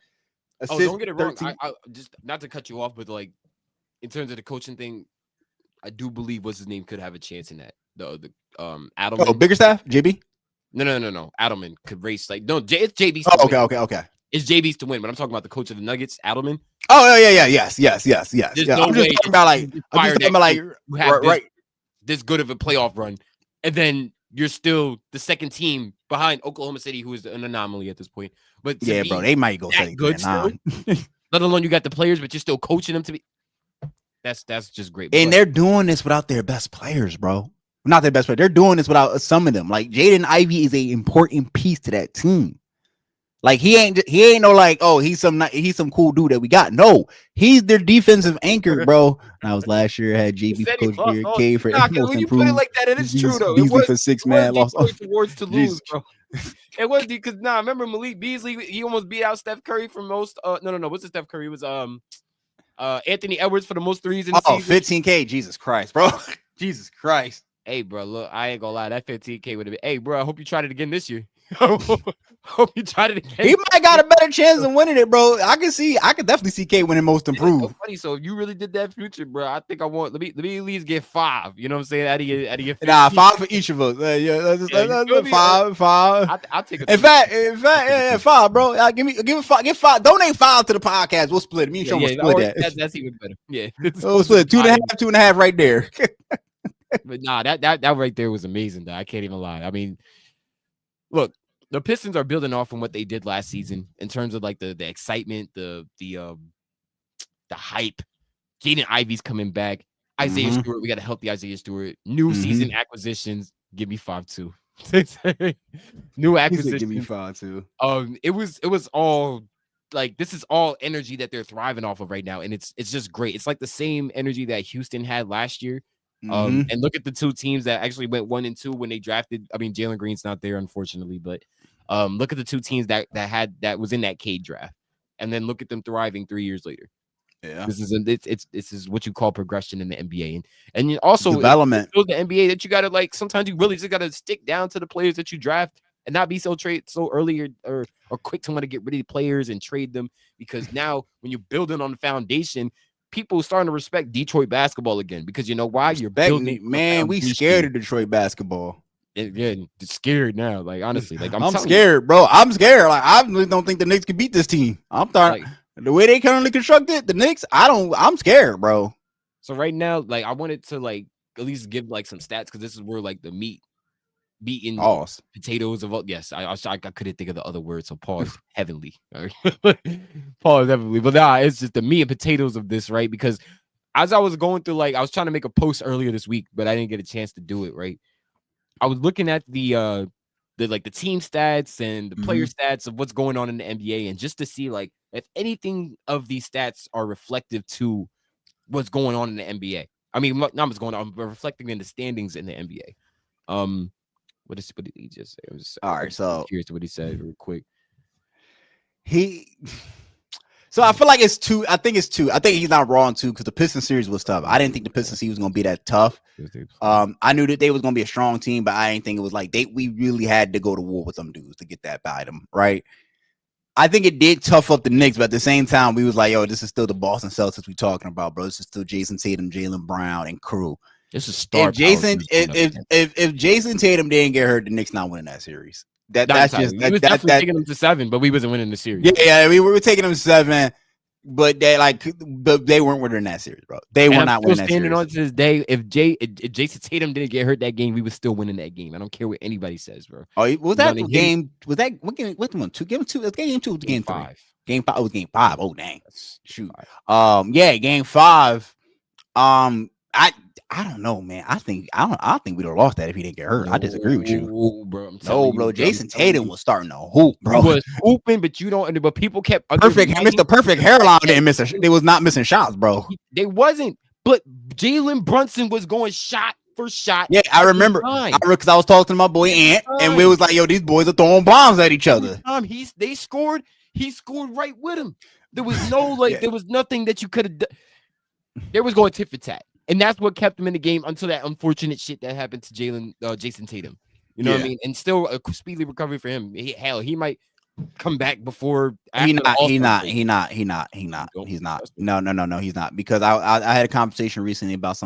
Don't get it wrong. I just not to cut you off, but like in terms of the coaching thing, I do believe what's his name could have a chance in that. The Adelman. Oh, bigger staff, JB. No. Adelman could race like no. It's JB's. Oh, okay. It's JB's to win, but I'm talking about the coach of the Nuggets, Adelman. Oh, yeah. Yes. Yeah, no I'm just talking about right. This good of a playoff run, and then you're still the second team behind Oklahoma City, who is an anomaly at this point. But yeah, bro, they might go second. Good still. Let alone you got the players, but you're still coaching them to be. That's just great. And they're doing this without their best players, bro. Not their best player. They're doing this without some of them. Like Jaden Ivey is an important piece to that team. Like he ain't no like, oh, he's some cool dude that we got. No, he's their defensive anchor, bro. And I was last year had JB coach here, K for when you play it like that, it is true though. Beasley for 6 man lost towards to lose, bro. It was because remember Malik Beasley, he almost beat out Steph Curry for most. No. What's the Steph Curry? It was Anthony Edwards for the most threes in the season. 15K. Jesus Christ, bro. Jesus Christ. Hey, bro, look, I ain't gonna lie. That 15K would have been. Hey, bro, I hope you tried it again this year. Hope you tried it again. He might got a better chance of winning it, bro. I could definitely see K winning most improved. So funny. So if you really did that future, bro, I think I want. Let me at least get 5. You know what I'm saying? Out of your 15. Nah, 5 for each of us. That's 5. I'll take it. In fact, 5, bro. Give 5. Give 5. Donate 5 to the podcast. We'll split it. Me and Shom will split that. That's even better. Yeah, we'll split 2.5 right there. But nah, that right there was amazing. Though I can't even lie. I mean, look, the Pistons are building off from what they did last season in terms of like the excitement, the hype. Jaden Ivey's coming back. Isaiah Stewart, we got a healthy Isaiah Stewart. New season acquisitions. Give me 5 too. New acquisitions. Give me 5 too. It was all like this is all energy that they're thriving off of right now, and it's just great. It's like the same energy that Houston had last year. And look at the two teams that actually went 1 and 2 when they drafted. I mean, Jalen Green's not there, unfortunately, but look at the two teams that was in that Cade draft, and then look at them thriving 3 years later. Yeah, this is what you call progression in the NBA, and also development. The NBA that you gotta like. Sometimes you really just gotta stick down to the players that you draft and not be so early or quick to want to get rid of the players and trade them, because now when you're building on the foundation, people are starting to respect Detroit basketball again, because you know why? You're building. Man, we scared of Detroit basketball. Yeah, scared now. Like honestly, like I'm scared, bro. I'm scared. Like I really don't think the Knicks can beat this team. I'm starting the way they currently constructed the Knicks. I'm scared, bro. So right now, like I wanted to like at least give like some stats, because this is where like the meat beating potatoes of yes. I couldn't think of the other word, so pause heavenly. Pause heavenly, but it's just the meat and potatoes of this, right? Because as I was going through, like I was trying to make a post earlier this week, but I didn't get a chance to do it. Right, I was looking at the team stats and the player stats of what's going on in the NBA, and just to see like if anything of these stats are reflective to what's going on in the NBA. I mean, not what's going on, but reflecting in the standings in the NBA. What did he just say? All right, so curious to what he said real quick. So I feel like it's 2. I think it's 2. I think he's not wrong too, because the Pistons series was tough. I didn't think the Pistons series was gonna be that tough. I knew that they was gonna be a strong team, but I didn't think it was like we really had to go to war with some dudes to get that by them, right? I think it did tough up the Knicks, but at the same time, we was like, yo, this is still the Boston Celtics we talking about, bro. This is still Jason Tatum, Jaylen Brown, and crew. This is star. If Jason Tatum didn't get hurt, the Knicks not winning that series. That's taking them to 7, but we wasn't winning the series. Yeah, we were taking them 7, but they weren't winning that series, bro. They were not winning that series. Standing on to this day, if Jason Tatum didn't get hurt that game, we were still winning that game. I don't care what anybody says, bro. Oh, was that game? Was that what game? What one? 2 game 2? Game 2 was game 3. Game 5 was game 5. Oh dang! Shoot. Game 5. I don't know, man. I think we'd have lost that if he didn't get hurt. I disagree with you, bro. Jason Tatum was starting to hoop, bro. He was hooping, but but people kept Mr. Perfect hairline didn't miss. They was not missing shots, bro. They wasn't, but Jalen Brunson was going shot for shot. Yeah, I remember because I was talking to my boy Ant, and we was like, "Yo, these boys are throwing bombs at each other." They scored. He scored right with him. There was no there was nothing that you could have done. They was going tit for tat. And that's what kept him in the game until that unfortunate shit that happened to Jason Tatum. You know what I mean? And still a speedy recovery for him. He might come back before. He's not. He's not. No, he's not. Because I had a conversation recently about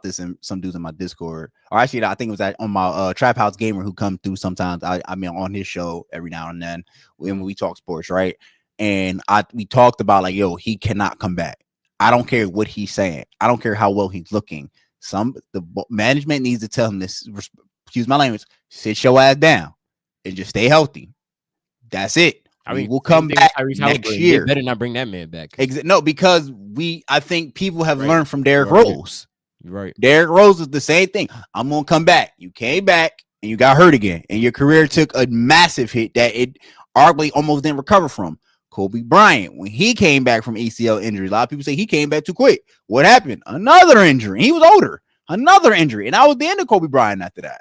this and some dudes in my Discord. Or actually, I think it was on my Trap House Gamer who come through sometimes. I mean, on his show every now and then when we talk sports, right? And we talked about like, yo, he cannot come back. I don't care what he's saying. I don't care how well he's looking. The management needs to tell him this. Excuse my language. Sit your ass down and just stay healthy. That's it. I mean, we'll come back next year. They better not bring that man back. No, because I think people have learned from Derrick Rose. Right. Derrick Rose is the same thing. I'm gonna come back. You came back and you got hurt again, and your career took a massive hit that it arguably almost didn't recover from. Kobe Bryant, when he came back from ACL injury, a lot of people say he came back too quick. What happened? Another injury. He was older. Another injury, and that was the end of Kobe Bryant after that.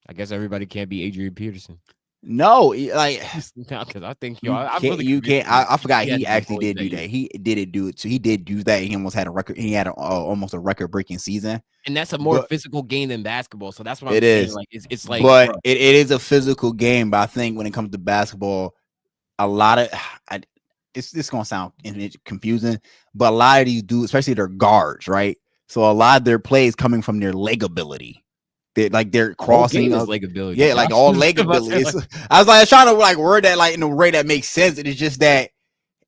I guess everybody can't be Adrian Peterson. No, like because I think you can't. I forgot he actually did do that. He did do it too. He did do that. He almost had a record. He had almost a record-breaking season. And that's a more physical game than basketball. So that's what I'm saying. Like it's like, but it is a physical game. But I think when it comes to basketball, a lot of it's gonna sound confusing, but a lot of these dudes, especially their guards, right? So a lot of their plays coming from their leg ability. They're crossing leg ability. Yeah, like all leg abilities. I was trying to like word that like in a way that makes sense. And it's just that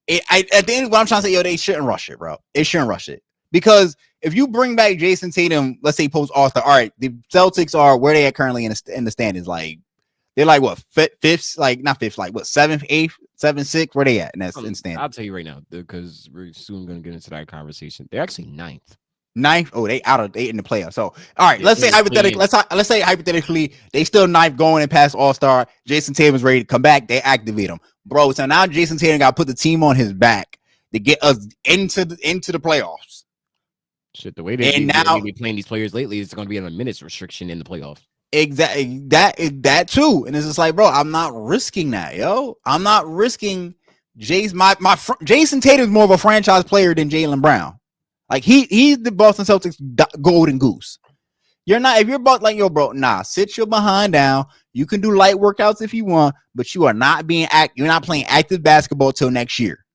at the end, what I'm trying to say, yo, they shouldn't rush it, bro. They shouldn't rush it. Because if you bring back Jason Tatum, let's say post All-Star, all right, the Celtics are where they are currently in the standings. Like they're like what fifth, like not fifth, like what seventh, eighth, 7-6. Where they at in that standing? I'll tell you right now, because we're soon gonna get into that conversation. They're actually ninth. Oh, they in the playoffs. So all right, let's say hypothetically they still ninth going and past All-Star. Jason Tatum's ready to come back. They activate him, bro. So now Jason Tatum got to put the team on his back to get us into the playoffs. Shit, the way they've been playing these players lately, it's going to be on a minutes restriction in the playoffs. Exactly, that too. And it's just like, bro, I'm not risking that, yo. I'm not risking Jason. Jason Tatum's more of a franchise player than Jaylen Brown. Like he's the Boston Celtics golden goose. You're not, if you're about like, yo, bro, nah, sit your behind down. You can do light workouts if you want, but you are not you're not playing active basketball till next year.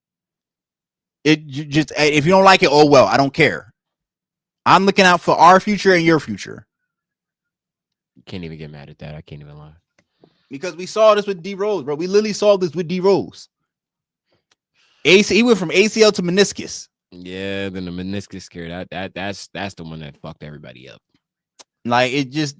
If you don't like it, oh well, I don't care. I'm looking out for our future and your future. You can't even get mad at that. I can't even lie. Because we saw this with D Rose, bro. We literally saw this with D Rose. He went from ACL to meniscus. Yeah, then the meniscus scare. That's the one that fucked everybody up. Like it just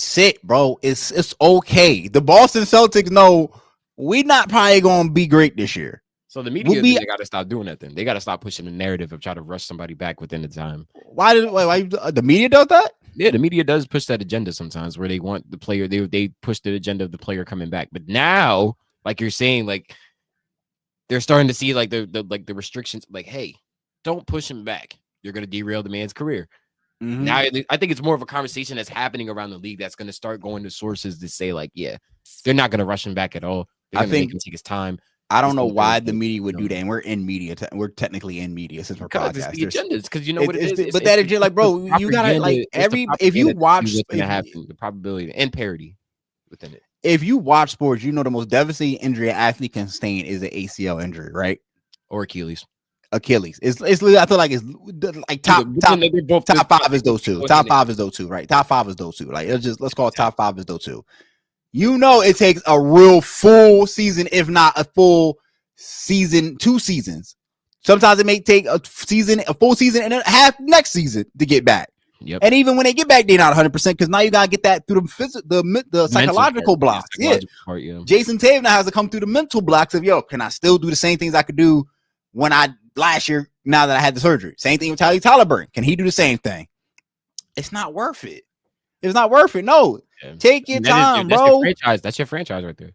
sit, bro. It's okay. The Boston Celtics know we're not probably gonna be great this year. So the media they gotta stop doing that. Then they gotta stop pushing the narrative of trying to rush somebody back within the time. Why the media does that? Yeah, the media does push that agenda sometimes, where they want the player. They push the agenda of the player coming back. But now, like you're saying, like they're starting to see like the restrictions. Like, hey, don't push him back. You're gonna derail the man's career. Mm-hmm. Now, I think it's more of a conversation that's happening around the league that's going to start going to sources to say, like, yeah, they're not going to rush him back at all. They're going to make him take his time. I don't know why the media would do that. And we're in media. We're technically in media since we're podcasters. It's the agendas, because you know what it is. But that agenda, like, bro, you got to, like, if you watch. What's going to happen, the probability and parity within it. If you watch sports, you know the most devastating injury an athlete can sustain is an ACL injury, right? Or Achilles. It's I feel like it's like top 5 is those two. Top 5 is those two, right? Top 5 is those two. Like let's call it top 5 is those two. You know, it takes a real full season, if not a full season, 2 seasons. Sometimes it may take a full season and a half next season to get back. Yep. And even when they get back, they're not 100% because now you gotta get that through the psychological blocks. Yeah. Jason Tatum now has to come through the mental blocks of, yo, can I still do the same things I could do when last year, now that I had the surgery? Same thing with Tyler Burton. Can he do the same thing? It's not worth it. It's not worth it. No. Yeah. Take your time, bro. That's your franchise right there.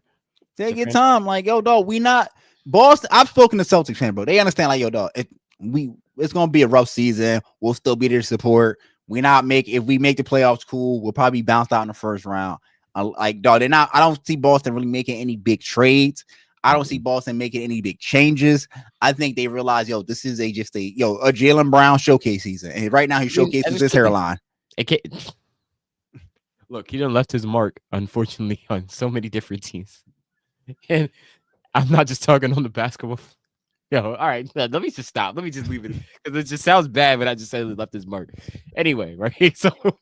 Take your time. Like, yo, dog, we not Boston. I've spoken to Celtics fans, bro. They understand, like, yo, dog, it's gonna be a rough season. We'll still be there to support. If we make the playoffs, cool. We'll probably bounce out in the first round. Like, dog, I don't see Boston really making any big trades. I don't see Boston making any big changes. I think they realize, yo, this is a Jaylen Brown showcase season. And right now he showcases his hairline. Look, he done left his mark, unfortunately, on so many different teams. And I'm not just talking on the basketball. Yo, all right. Let me just stop. Let me just leave it because it just sounds bad when I just said it left his mark. Anyway, right? So, all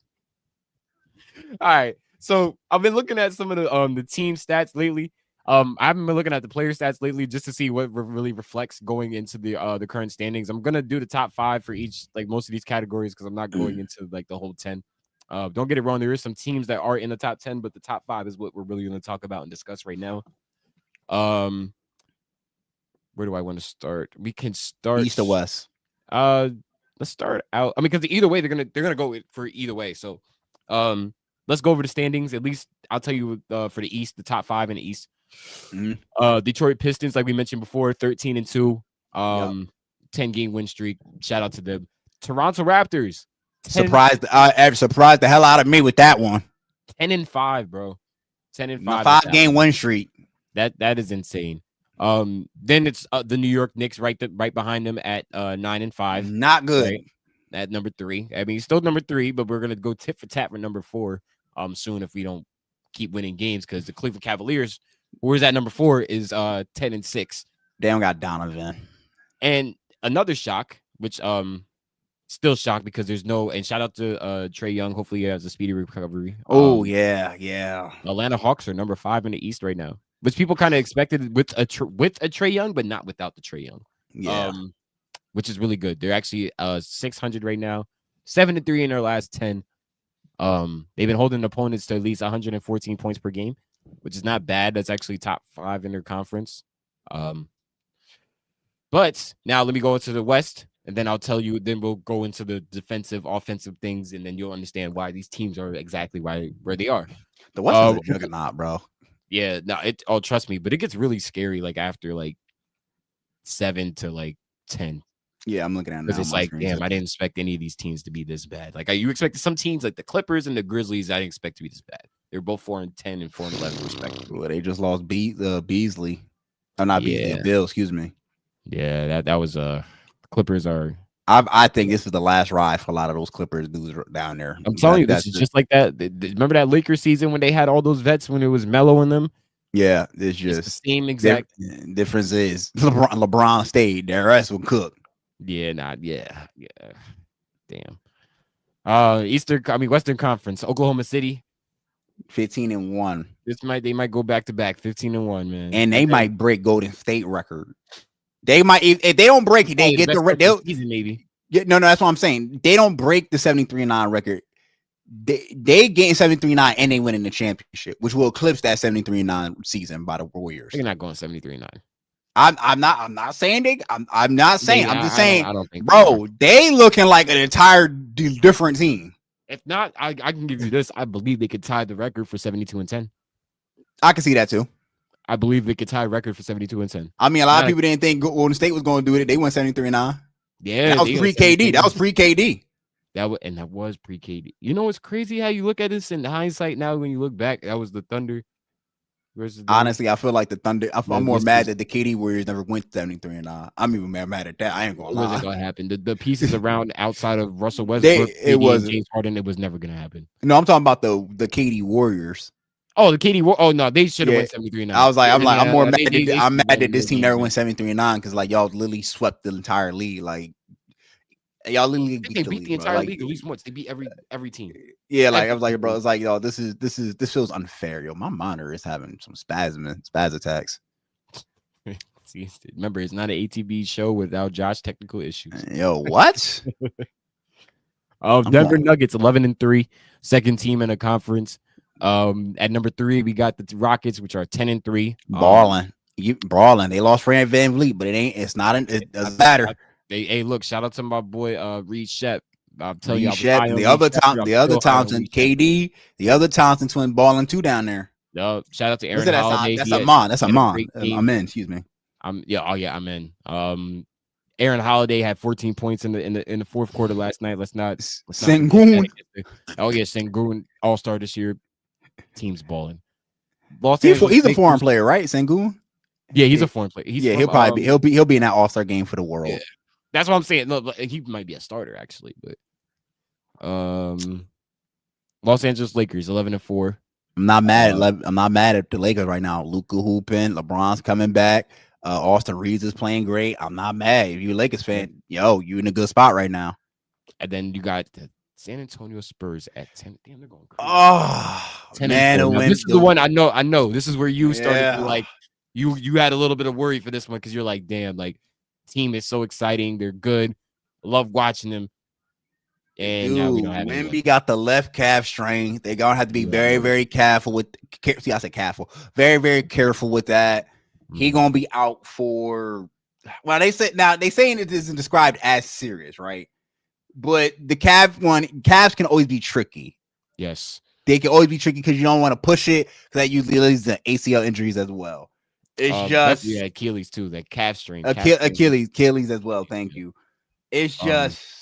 right. So I've been looking at some of the team stats lately. I haven't been looking at the player stats lately just to see what really reflects going into the current standings. I'm gonna do the top 5 for each, like most of these categories, because I'm not going into like the whole 10. Don't get it wrong. There is some teams that are in the top 10, but the top 5 is what we're really going to talk about and discuss right now. Where do I want to start? We can start East or West. Let's start out. I mean, because either way, they're gonna go for either way. So, let's go over the standings. At least I'll tell you for the East, the top 5 in the East. Detroit Pistons, like we mentioned before, 13-2, 10-game win streak. Shout out to them. Toronto Raptors, surprised the hell out of me with that one. 10-5, bro. 10-5. 5-game win streak. That is insane. Then it's the New York Knicks right behind them at 9-5. Not good. Right? At number 3. I mean, he's still number 3, but we're gonna go tit for tat for number 4 soon if we don't keep winning games, because the Cleveland Cavaliers, who is at number 4, is 10-6. They don't got Donovan. And another shock, which still shocked because there's no, and shout out to Trae Young. Hopefully he has a speedy recovery. Yeah. Atlanta Hawks are number 5 in the East right now, which people kind of expected with a Trae Young, but not without the Trae Young. Yeah. Which is really good. They're actually 600 right now, 7-3 in their last 10. They've been holding opponents to at least 114 points per game, which is not bad. That's actually top 5 in their conference. But now let me go into the West, and then I'll tell you. Then we'll go into the defensive, offensive things, and then you'll understand why these teams are exactly where they are. The West is a juggernaut, bro. Yeah, no, trust me, but it gets really scary like after like 7 to like 10. Yeah, I'm looking at it now. Because it's like, damn, I didn't expect any of these teams to be this bad. Like, you expected some teams like the Clippers and the Grizzlies, I didn't expect to be this bad. They're both 4-10 and 4-11 respectively. Well, they just lost Beasley. Oh, not Beasley, Bill, excuse me. Yeah, that was Clippers are. I think this is the last ride for a lot of those Clippers dudes down there. I'm telling you, this is just like that. Remember that Lakers season when they had all those vets when it was Melo in them? Yeah, it's just the same exact difference is LeBron stayed there. The rest will cook. Yeah, damn. Western Conference, Oklahoma City, 15-1. They might go back to back, 15-1, man, and they might break Golden State record. They might, if they don't break it, they get the season maybe. Yeah, no, that's what I'm saying. They don't break the 73-9 record. They getting 73-9 and they winning the championship, which will eclipse that 73-9 season by the Warriors. They're not going 73-9. I'm not saying they. I'm not saying. I'm just saying. I don't think, bro, they looking like an entire different team. If not, I can give you this. I believe they could tie the record for 72-10. I can see that too. I believe they could tie a record for 72-10. I mean, a lot of people didn't think Golden State was going to do it. They went 73-9. Yeah, that was pre-KD. That was pre-KD. That was pre-KD. You know, it's crazy how you look at this in hindsight now. When you look back, that was the Thunder. Honestly, I feel like the Thunder. I'm more mad that the KD Warriors never went 73-9. I'm even mad at that. I ain't gonna lie. It wasn't gonna happen. The pieces around outside of Russell Westbrook, James Harden, it was never gonna happen. No, I'm talking about the KD Warriors. Oh, the KD. Oh no, they should have went 73-9. I'm more mad. I'm mad that this team never went 73-9 because like y'all literally swept the entire league. Like y'all literally beat the entire league at least once. They beat every team. Yeah, like I was like, bro, it's like, yo, this feels unfair. Yo, my monitor is having some spaz attacks. See, remember, it's not an ATB show without Josh technical issues. Yo, what? Denver Nuggets 11-3, second team in a conference. At number 3, we got the Rockets, which are 10-3. Brawling. They lost Fred VanVleet, but it doesn't matter. Hey, look, shout out to my boy Reed Shep. I'll tell you, the other Thompson, KD, the other Thompson twin balling too down there. Shout out to Aaron Holiday. That's Amon. I'm in. Excuse me. I'm in. Aaron Holiday had 14 points in the fourth quarter last night. Let's not Sengun. Sengun all-star this year. Team's balling. He's a foreign player, right? Sengun. Yeah, he's a foreign player. He'll be in that all-star game for the world. Yeah. That's what I'm saying. Look, he might be a starter actually, but Los Angeles Lakers 11-4. I'm not mad at the Lakers right now. Luka hooping, LeBron's coming back. Austin Reeves is playing great. I'm not mad. If you're a Lakers fan, you in a good spot right now. And then you got the San Antonio Spurs at 10. Damn, they're going crazy. Oh 10 man, and 4. This is the one I know. This is where you started to like you had a little bit of worry for this one because you're like, damn, like team is so exciting. They're good. Love watching them. And now we don't have anyone. Wemby got the left calf strain. They're gonna have to be very, very careful with. See, I said careful. Very, very careful with that. He gonna be out for. Well, they saying it isn't described as serious, right? But the calves can always be tricky. Yes, they can always be tricky because you don't want to push it because that usually leads to ACL injuries as well. It's just Achilles too, that calf strain. Achilles as well. Thank you. It's just.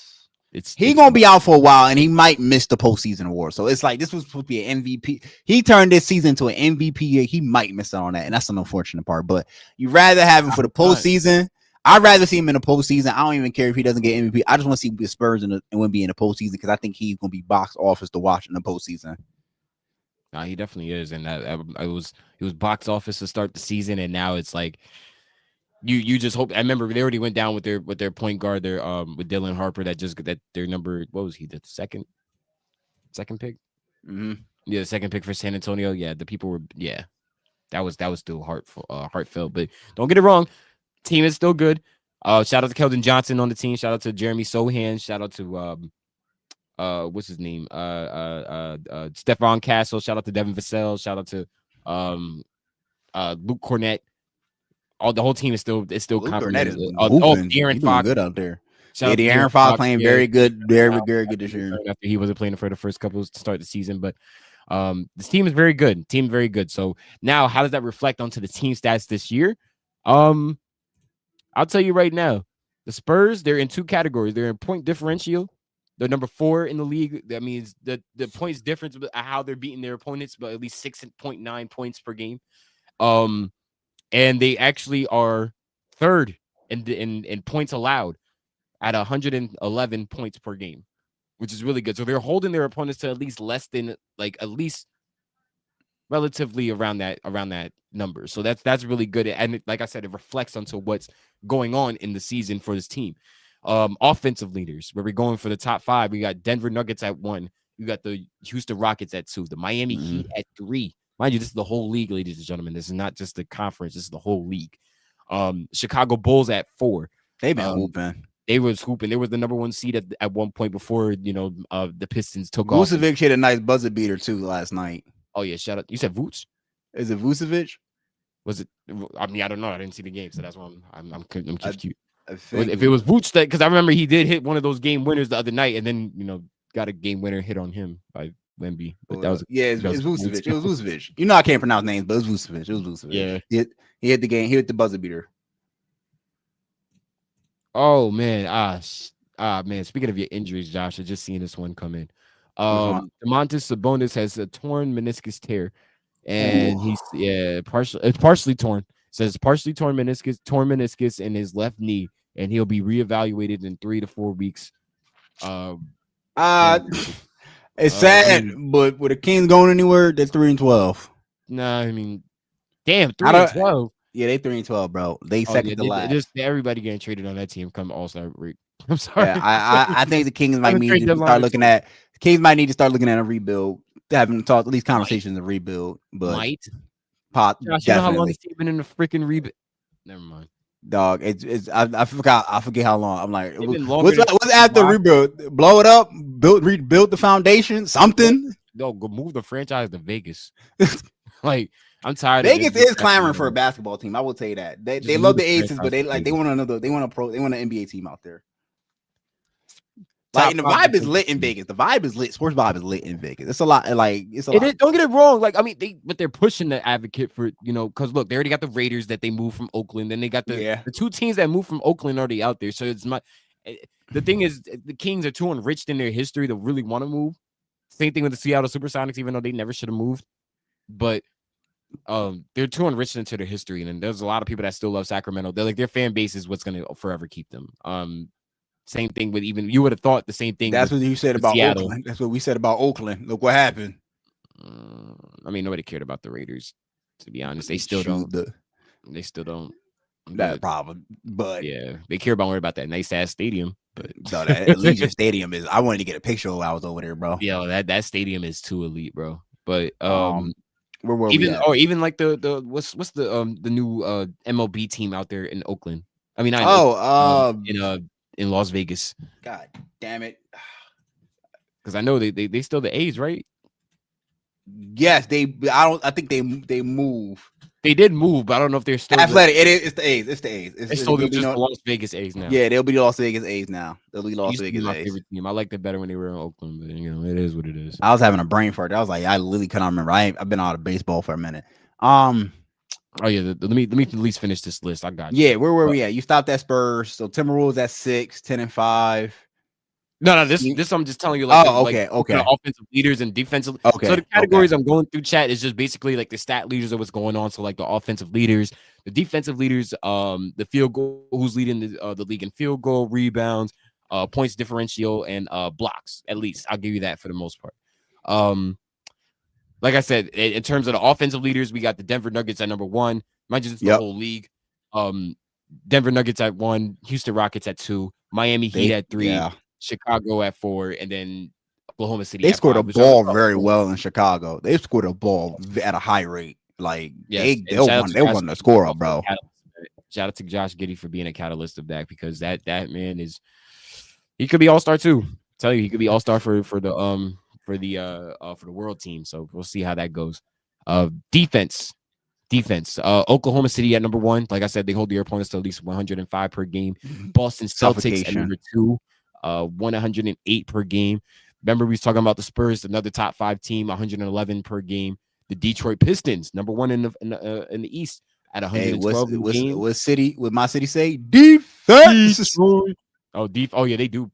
He's gonna be out for a while, and he might miss the postseason award. So it's like this was supposed to be an MVP. He turned this season into an MVP year. He might miss out on that, and that's an unfortunate part. But you rather have him for the postseason. I'd rather see him in the postseason. I don't even care if he doesn't get MVP. I just want to see the Spurs and Wemby in the postseason because I think he's gonna be box office to watch in the postseason. He definitely is, and he was box office to start the season, and now it's like. You just hope. I remember they already went down with their point guard there with Dylan Harper that their number, what was he, the second pick? Mm-hmm. Yeah, the second pick for San Antonio. Yeah, the people were that was still heartfelt. But don't get it wrong, team is still good. Shout out to Keldon Johnson on the team. Shout out to Jeremy Sohan. Shout out to what's his name? Stephon Castle. Shout out to Devin Vassell. Shout out to Luke Cornett. The whole team is still complimented. De'Aaron Fox good out there. De'Aaron Fox playing very good, very good this year. After he wasn't playing for the first couple to start the season, but this team is very good. Very good. So now, how does that reflect onto the team stats this year? I'll tell you right now, the Spurs, they're in two categories. They're in point differential. They're number 4 in the league. That means the points difference of how they're beating their opponents, but at least 6.9 points per game. And they actually are 3rd in points allowed at 111 points per game, which is really good. So they're holding their opponents to at least relatively around that number. So that's really good. And like I said, it reflects onto what's going on in the season for this team. Offensive leaders, where we're going for the top 5. We got Denver Nuggets at 1. You got the Houston Rockets at 2. The Miami Heat at 3. Mind you, this is the whole league, ladies and gentlemen. This is not just the conference. This is the whole league. Chicago Bulls at 4. They've been hooping. They was hooping. They was the number 1 seed at one point before, the Pistons took off. Vucevic hit a nice buzzer beater, too, last night. Oh, yeah. Shout out. You said Vooch? Is it Vucevic? Was it? I mean, I don't know. I didn't see the game, so that's why I'm confused. If it was Vooch, because I remember he did hit one of those game winners the other night, and then, got a game winner hit on him by Wemby, but that was it's Vucevic. It was Vucevic. I can't pronounce names, but it was Vucevic. Yeah, he hit the game. He hit the buzzer beater. Oh man, man. Speaking of your injuries, Josh, I just seen this one come in. Domantas Sabonis has a torn meniscus tear, and he's partially torn. It says partially torn meniscus in his left knee, and he'll be reevaluated in 3 to 4 weeks. It's sad, but with the Kings going anywhere, they're 3-12. Nah, I mean, damn, 3-12. Yeah, they 3-12, bro. They second to last. Everybody getting traded on that team come All-Star break. I'm sorry. Yeah, I think the Kings might need to start looking at. Kings might need to start looking at a rebuild, having talk at least conversations of rebuild. But Josh, you know how long this team been in the freaking rebuild? Never mind. Dog, I forget how long. I'm like, what's after rebuild? Blow it up, rebuild the foundation, something. No, go move the franchise to Vegas. Like, I'm tired. Vegas is clamoring for a basketball team. I will tell you that. They love the Aces, but they want an NBA team out there. Like, and the vibe is lit in Vegas. The vibe is lit. Sports vibe is lit in Vegas. It's a lot. Like, it's a lot. Don't get it wrong. Like, I mean, they're pushing the advocate for, because look, they already got the Raiders that they moved from Oakland. Then they got the 2 teams that moved from Oakland already out there. So the thing is, the Kings are too enriched in their history to really want to move. Same thing with the Seattle Supersonics, even though they never should have moved. But they're too enriched into their history, and there's a lot of people that still love Sacramento. They're like, their fan base is what's going to forever keep them. Same thing with you would have thought the same thing. That's what you said about Seattle. Oakland. That's what we said about Oakland. Look what happened. I mean, nobody cared about the Raiders, to be honest. They still don't. They still don't. That problem, but yeah, they care about worry about that nice ass stadium. But no, that Allegiant Stadium is. I wanted to get a picture while I was over there, bro. Yeah, that stadium is too elite, bro. But where were even we at? even like the what's the new MLB team out there in Oakland? I mean, in Las Vegas. God damn it! Because I know they still the A's, right? Yes, I think they move. They did move, but I don't know if they're still Athletic. It's the A's. It's the A's. It's still just the Las Vegas A's now. Yeah, they'll be the Las Vegas A's now. They'll be Las Vegas my A's. favorite team. I liked it better when they were in Oakland, but it is what it is. I was having a brain fart. I was like, I literally couldn't remember. I've been out of baseball for a minute. Oh yeah, let me at least finish this list. I got you. Yeah, where were we at? You stopped at Spurs. So Timberwolves at 6, 10-5. No, this I'm just telling you. Like, okay. Offensive leaders and defensive. Okay. So the categories I'm going through, chat, is just basically like the stat leaders of what's going on. So like the offensive leaders, the defensive leaders, the field goal, who's leading the league in field goal, rebounds, points differential, and blocks. At least I'll give you that for the most part. Like I said, in terms of the offensive leaders, we got the Denver Nuggets at number 1. Imagine it's the whole league. Denver Nuggets at 1, Houston Rockets at 2, Miami Heat at 3. Chicago at 4, and then Oklahoma City. They scored a ball very well in Chicago. They scored a ball at a high rate. Like they won the score up, bro. Shout out to Josh Giddey for being a catalyst of that, because that man he could be all-star too. Tell you, he could be all-star for the world team. So we'll see how that goes. Defense. Oklahoma City at number 1. Like I said, they hold their opponents to at least 105 per game. Boston Celtics at number 2. 108 per game. Remember, we was talking about the Spurs, another top 5 team, 111 per game. The Detroit Pistons, number 1 in the East, at 112 per game. What my city say? Defense. Oh, yeah, they do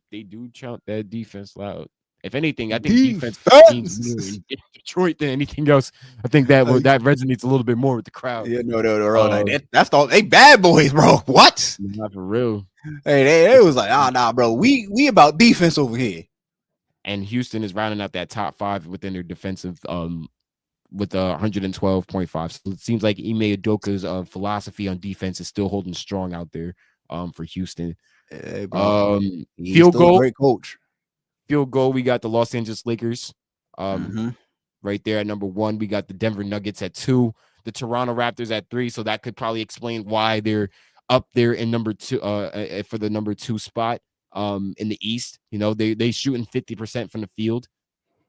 chant that defense loud. If anything, I think defense means more in Detroit than anything else. I think that resonates a little bit more with the crowd. Yeah, no, that's all. They bad boys, bro. What? Not for real. Hey, they was like, nah, bro. We about defense over here. And Houston is rounding out that top 5 within their defensive, with 112.5. So it seems like Ime Udoka's philosophy on defense is still holding strong out there, for Houston. Hey, bro. He's field goal, a great coach. Field goal. We got the Los Angeles Lakers, right there at number 1. We got the Denver Nuggets at 2. The Toronto Raptors at 3. So that could probably explain why they're up there in number 2 for the number 2 spot in the East. They shooting 50% from the field.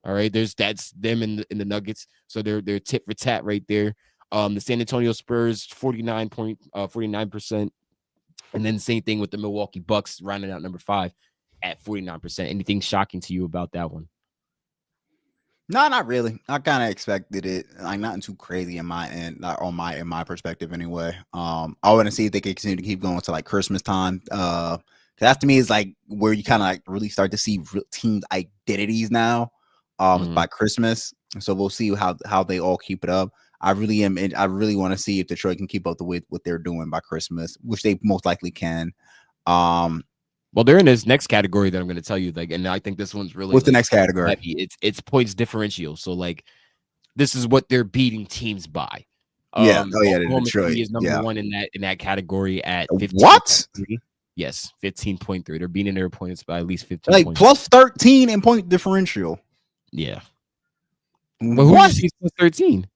All right, that's them in the Nuggets, so they're tit for tat right there. The San Antonio Spurs 49%, and then same thing with the Milwaukee Bucks rounding out number 5 at 49%. Anything shocking to you about that one? No, not really. I kind of expected it. Like nothing too crazy in my end, not in my perspective anyway. I want to see if they can continue to keep going to like Christmas time. Because that to me is like where you kind of like really start to see teams' identities now. By Christmas. So we'll see how they all keep it up. I really want to see if Detroit can keep up with what they're doing by Christmas, which they most likely can. Well, they're in this next category that I'm going to tell you, and I think this one's really. What's the next category? Heavy. It's points differential. So this is what they're beating teams by. Detroit is number 1 in that category at 15. What? Yes, 15.3. They're beating their opponents by at least 15. Like plus 13 in point differential. Yeah. But who's plus 13?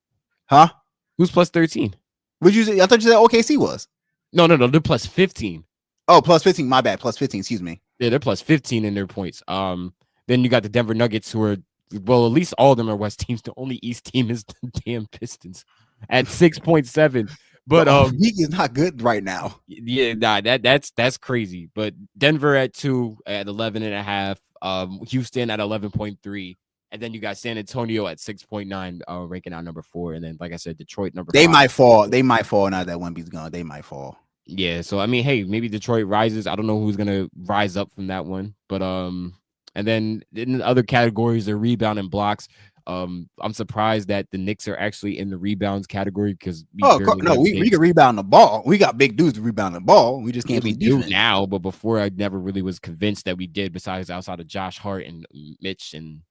Huh? Who's plus 13? Would you say? I thought you said OKC was. No. They're plus 15. Oh, plus 15. My bad. Plus 15. Excuse me. Yeah, they're plus 15 in their points. Then you got the Denver Nuggets, who are, well, at least all of them are West teams. The only East team is the damn Pistons at 6.7. But league is not good right now. Yeah, that's crazy. But Denver at 2 at 11.5. Houston at 11.3. And then you got San Antonio at 6.9, ranking out number 4. And then, like I said, Detroit number 5. They might fall. Now that Wemby's gone, they might fall. Yeah. So I mean, hey, maybe Detroit rises. I don't know who's gonna rise up from that one. But and then in the other categories, they're rebound and blocks. I'm surprised that the Knicks are actually in the rebounds category because we can rebound the ball. We got big dudes to rebound the ball. We just can't be do now. But before, I never really was convinced that we did. Besides, outside of Josh Hart and Mitch and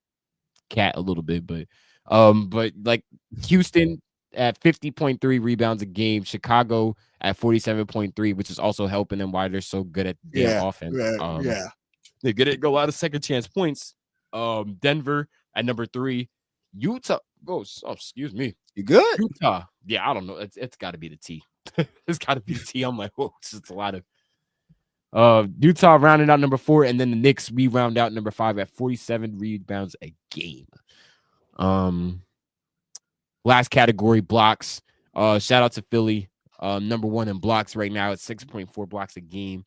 Cat a little bit, but But like Houston at 50.3 rebounds a game, Chicago at 47.3, which is also helping them why they're so good at damn offense. They get it, go a lot of second chance points. Denver at number 3, Utah. Excuse me. You good? Utah. Yeah, I don't know. It's got to be the T. It's got to be the T. I'm like, oh, it's just a lot of. Utah rounded out number 4, and then the Knicks we round out number 5 at 47 rebounds a game. Last category, blocks. Shout out to Philly. Number 1 in blocks right now at 6.4 blocks a game.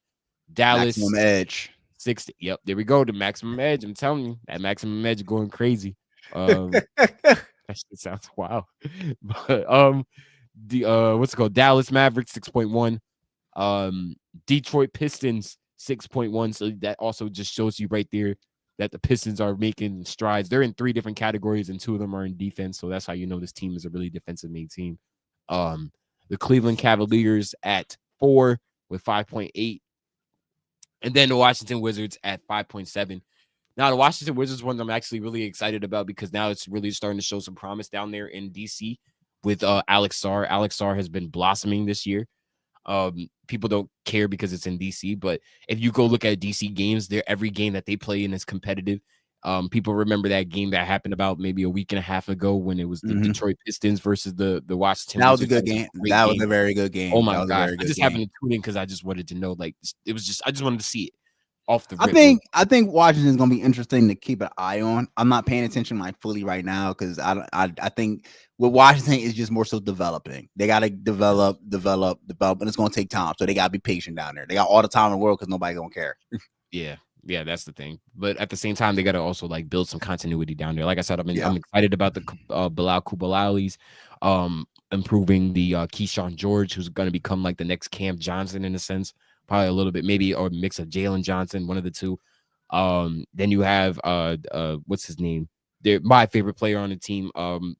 Dallas maximum edge. 60. Yep, there we go. The maximum edge. I'm telling you, that maximum edge going crazy. That shit sounds wild. But what's it called? Dallas Mavericks 6.1. Detroit Pistons 6.1. So that also just shows you right there that the Pistons are making strides. They're in 3 different categories, and 2 of them are in defense. So that's how you know this team is a really defensive made team. The Cleveland Cavaliers at 4 with 5.8. And then the Washington Wizards at 5.7. Now, the Washington Wizards one I'm actually really excited about because now it's really starting to show some promise down there in DC with Alex Sarr. Alex Sarr has been blossoming this year. People don't care because it's in DC, but if you go look at DC games, every game that they play in is competitive. People remember that game that happened about maybe a week and a half ago when it was the Detroit Pistons versus the Washington. That was a good game. That was a very good game. Oh my gosh. I just happened to tune in because I just wanted to know, like, I just wanted to see it off the rip. I think Washington's gonna be interesting to keep an eye on. I'm not paying attention like fully right now because I think with Washington is just more so developing. They gotta develop, and it's gonna take time. So they gotta be patient down there. They got all the time in the world because nobody gonna care. Yeah, that's the thing. But at the same time, they got to also like build some continuity down there. Like I said, I'm excited about the Bilal Koulibaly's, improving the Keyshawn George, who's going to become like the next Cam Johnson in a sense, probably a little bit, maybe, or a mix of Jalen Johnson, one of the two. Then you have what's his name? My favorite player on the team.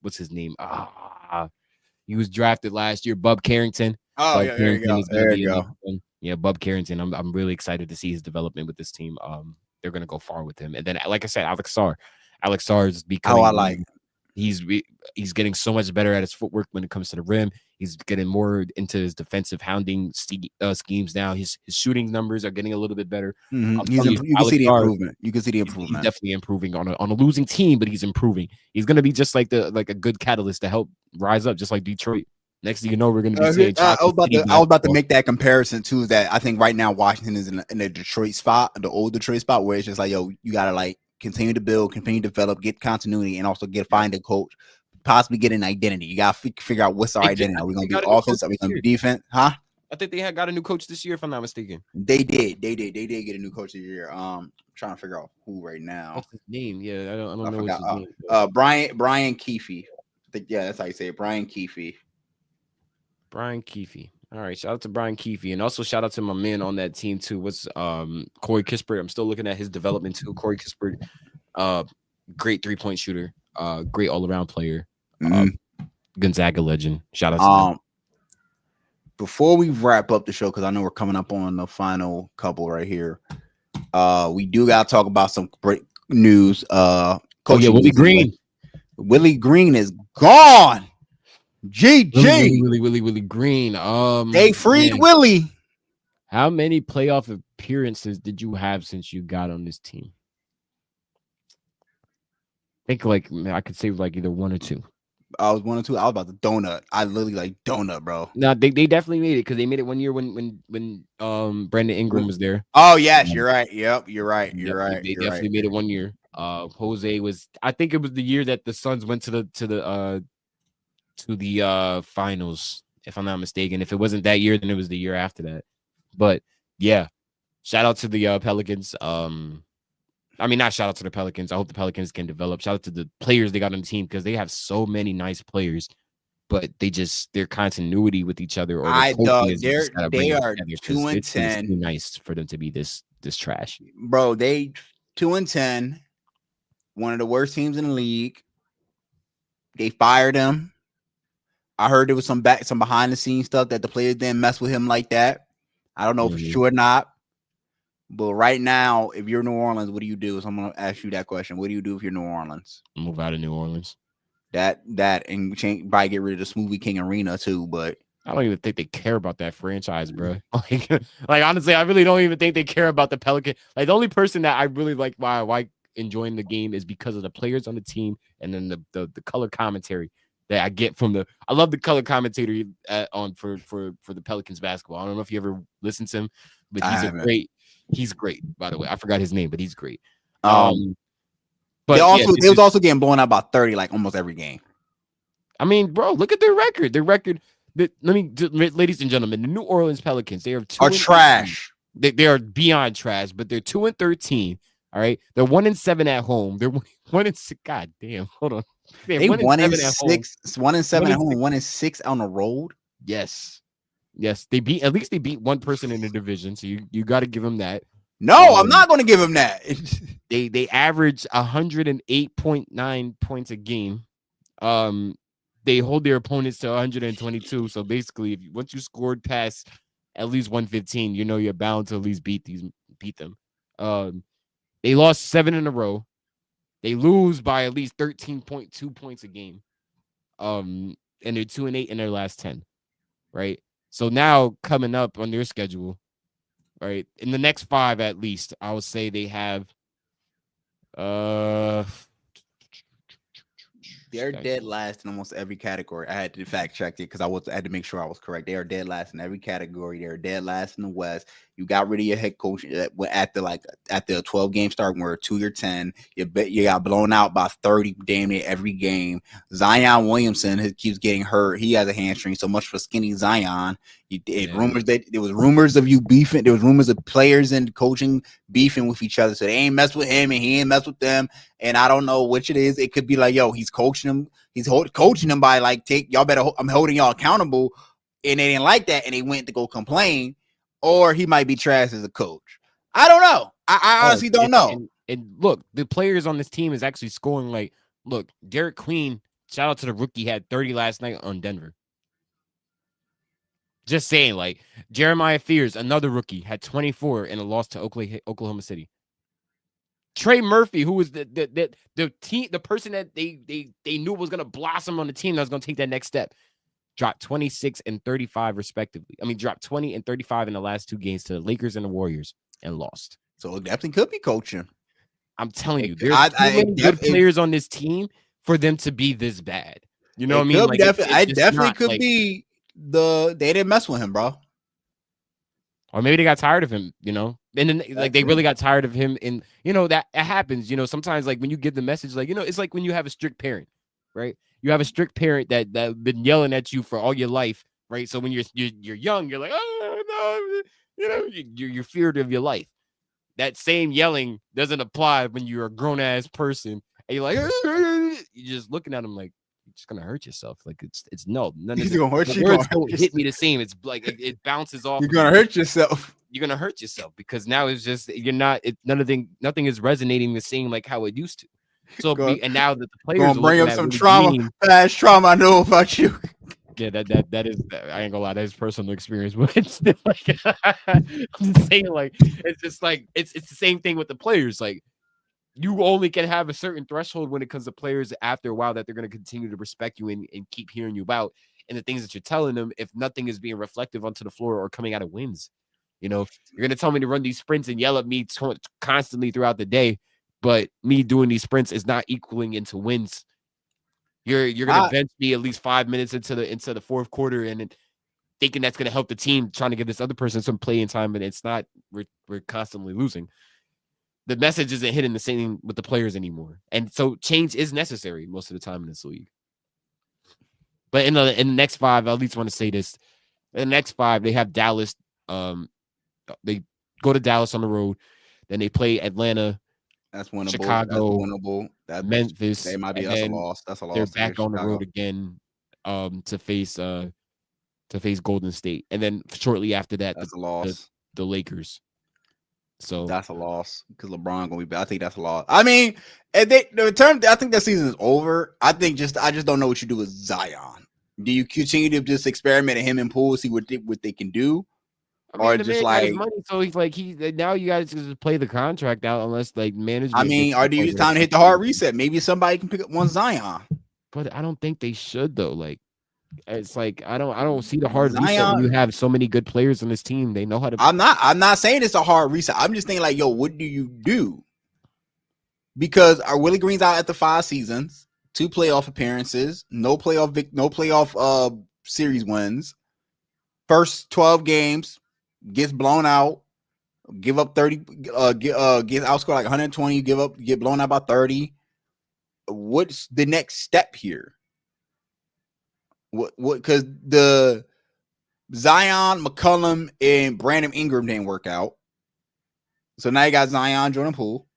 What's his name? He was drafted last year, Bub Carrington. Oh, yeah, there you go. There you go. Yeah, Bub Carrington. I'm really excited to see his development with this team. They're gonna go far with him. And then, like I said, Alex Sarr. Alex Sarr is becoming. Oh, I like. He's getting so much better at his footwork when it comes to the rim. He's getting more into his defensive hounding schemes now. His shooting numbers are getting a little bit better. You can see the improvement. You can see the improvement. He's definitely improving on a losing team, but he's improving. He's gonna be just like a good catalyst to help rise up, just like Detroit. Next thing you know, we're going to be saying. I was about to make that comparison too. That I think right now Washington is in the Detroit spot, the old Detroit spot, where it's just like, yo, you gotta like continue to build, continue to develop, get continuity, and also find a coach, possibly get an identity. You gotta figure out what's our identity. Are we going to be offense? Are we going to be defense? Huh? I think they got a new coach this year, if I'm not mistaken. They did get a new coach this year. I'm trying to figure out who right now. What's his name? Yeah, I don't know what's his name. Brian Keefe. Yeah, that's how you say it. Brian Keefe. Brian Keefe. All right, shout out to Brian Keefe, and also shout out to my man on that team too. What's Corey Kispert? I'm still looking at his development too. Corey Kispert, great 3-point shooter, great all around player, Gonzaga legend. Shout out to him. Before we wrap up the show, because I know we're coming up on the final couple right here, we do gotta talk about some great news. Willie Green. Willie Green is gone. GG. Willie Green. They freed Willie. How many playoff appearances did you have since you got on this team? I think I could say like either 1 or 2. I was 1 or 2. I was about the donut. I literally like donut, bro. No, they definitely made it because they made it 1 year when Brandon Ingram was there. Oh yes, you're right. Yep, you're right. They definitely made it 1 year. Jose was. I think it was the year that the Suns went to the finals, if I'm not mistaken. If it wasn't that year, then it was the year after that. But yeah, shout out to the Pelicans. I mean, not shout out to the Pelicans. I hope the Pelicans can develop. Shout out to the players they got on the team because they have so many nice players, but their continuity with each other. Or they are 2-10. Too nice for them to be this trash, bro. They 2-10, one of the worst teams in the league. They fired him. I heard there was some behind the scenes stuff that the players didn't mess with him like that. I don't know for sure or not. But right now, if you're New Orleans, what do you do? So I'm going to ask you that question. What do you do if you're New Orleans? Move out of New Orleans. That and probably get rid of the Smoothie King Arena too. But I don't even think they care about that franchise, bro. Like honestly, I really don't even think they care about the Pelican. Like the only person that I really like why enjoying the game is because of the players on the team and then the color commentary that I get from the. I love the color commentator on for the Pelicans basketball. I don't know if you ever listened to him, but he's great. By the way, I forgot his name, but he's great. But they was also getting blown out by 30 like almost every game. I mean, bro, look at their record. Their record. Ladies and gentlemen, the New Orleans Pelicans, they are trash. They are beyond trash, but they're 2-13. All right, they're 1-7 at home. They're 1-6. God damn, hold on. They 1-6, 1-7 at home, 1-6 on the road. Yes. They beat one person in the division, so you got to give them that. No, I'm not going to give them that. They average 108.9 points a game. They hold their opponents to 122. So basically, once you scored past at least 115, you know you're bound to at least beat them. They lost 7 in a row. They lose by at least 13.2 points a game. And they're 2-8 in their last 10. Right. So now coming up on their schedule, right, in the next 5 at least, I would say they have they're dead last in almost every category. I had to fact check it because I had to make sure I was correct. They are dead last in every category. They're dead last in the West. You got rid of your head coach at the 12 game start where 2-10. You got blown out by 30 damn near every game. Zion Williamson keeps getting hurt. He has a hamstring. So much for skinny Zion. Rumors that there was rumors of you beefing. There was rumors of players and coaching beefing with each other. So they ain't mess with him and he ain't mess with them. And I don't know which it is. It could be like, yo, he's coaching them. He's coaching them by like, I'm holding y'all accountable. And they didn't like that. And they went to go complain. Or he might be trash as a coach. I don't know. I honestly don't know. And look, the players on this team is actually scoring like, look, Derek Queen, shout out to the rookie, had 30 last night on Denver. Just saying, like, Jeremiah Fears, another rookie, had 24 in a loss to Oklahoma City. Trey Murphy, who was the person that they knew was going to blossom on the team that was going to take that next step, dropped 26 and 35 respectively. I mean, dropped 20 and 35 in the last 2 games to the Lakers and the Warriors and lost. So it definitely could be coaching. I'm telling you, there's too many good players on this team for them to be this bad. You know what I mean? Like, it definitely could be they didn't mess with him, bro. Or maybe they got tired of him, you know? And then like they really got tired of him. And you know, that happens, you know, sometimes like when you get the message, like, you know, it's like when you have a strict parent, right? You have a strict parent that been yelling at you for all your life, right? So when you're young, you're like, oh no, you know, you're feared of your life. That same yelling doesn't apply when you're a grown ass person and you're like, you're just looking at them like you're just gonna hurt yourself. Like it's no, none of the words don't hit me the same. It's like it bounces off. You're gonna hurt yourself. You're gonna hurt yourself because now it's just you're not. Nothing is resonating the same like how it used to. So and now that the players gonna bring up some past trauma I know about you. Yeah, that is, I ain't gonna lie, that is personal experience, but it's still like I'm just saying, like it's just like it's the same thing with the players. Like you only can have a certain threshold when it comes to players after a while that they're gonna continue to respect you and keep hearing you out and the things that you're telling them. If nothing is being reflective onto the floor or coming out of wins, you know, you're gonna tell me to run these sprints and yell at me constantly throughout the day. But me doing these sprints is not equaling into wins. You're gonna bench me at least 5 minutes into the fourth quarter and thinking that's gonna help the team, trying to give this other person some playing time, and it's not. We're constantly losing. The message isn't hitting the same with the players anymore, and so change is necessary most of the time in this league. But in the next 5, I at least want to say this: in the next 5, they have Dallas. They go to Dallas on the road, then they play Atlanta. That's winnable. Chicago, that's winnable. Memphis. They might be. That's a loss. That's a loss. They're back on the road again, to face Golden State, and then shortly after that, that's a loss. The Lakers. So that's a loss because LeBron gonna be back. I think that's a loss. I mean, I think that season is over. I just don't know what you do with Zion. Do you continue to just experiment at him and Poole, see what they can do? I mean, or just like money, so he's like now you guys just play the contract out unless like management. I mean, or do you time to hit the hard reset? Maybe somebody can pick up one Zion. But I don't think they should though. Like it's like I don't see the hard reset when Zion. you have so many good players on this team. They know how to. I'm not saying it's a hard reset. I'm just thinking like, yo, what do you do? Because our Willie Green's out at the 5 seasons, 2 playoff appearances, no playoff series wins. First 12 games gets blown out, give up 30, get outscored like 120, get blown out by 30. What's the next step here? What because the Zion, McCollum, and Brandon Ingram didn't work out. So now you got Zion, Jordan Poole.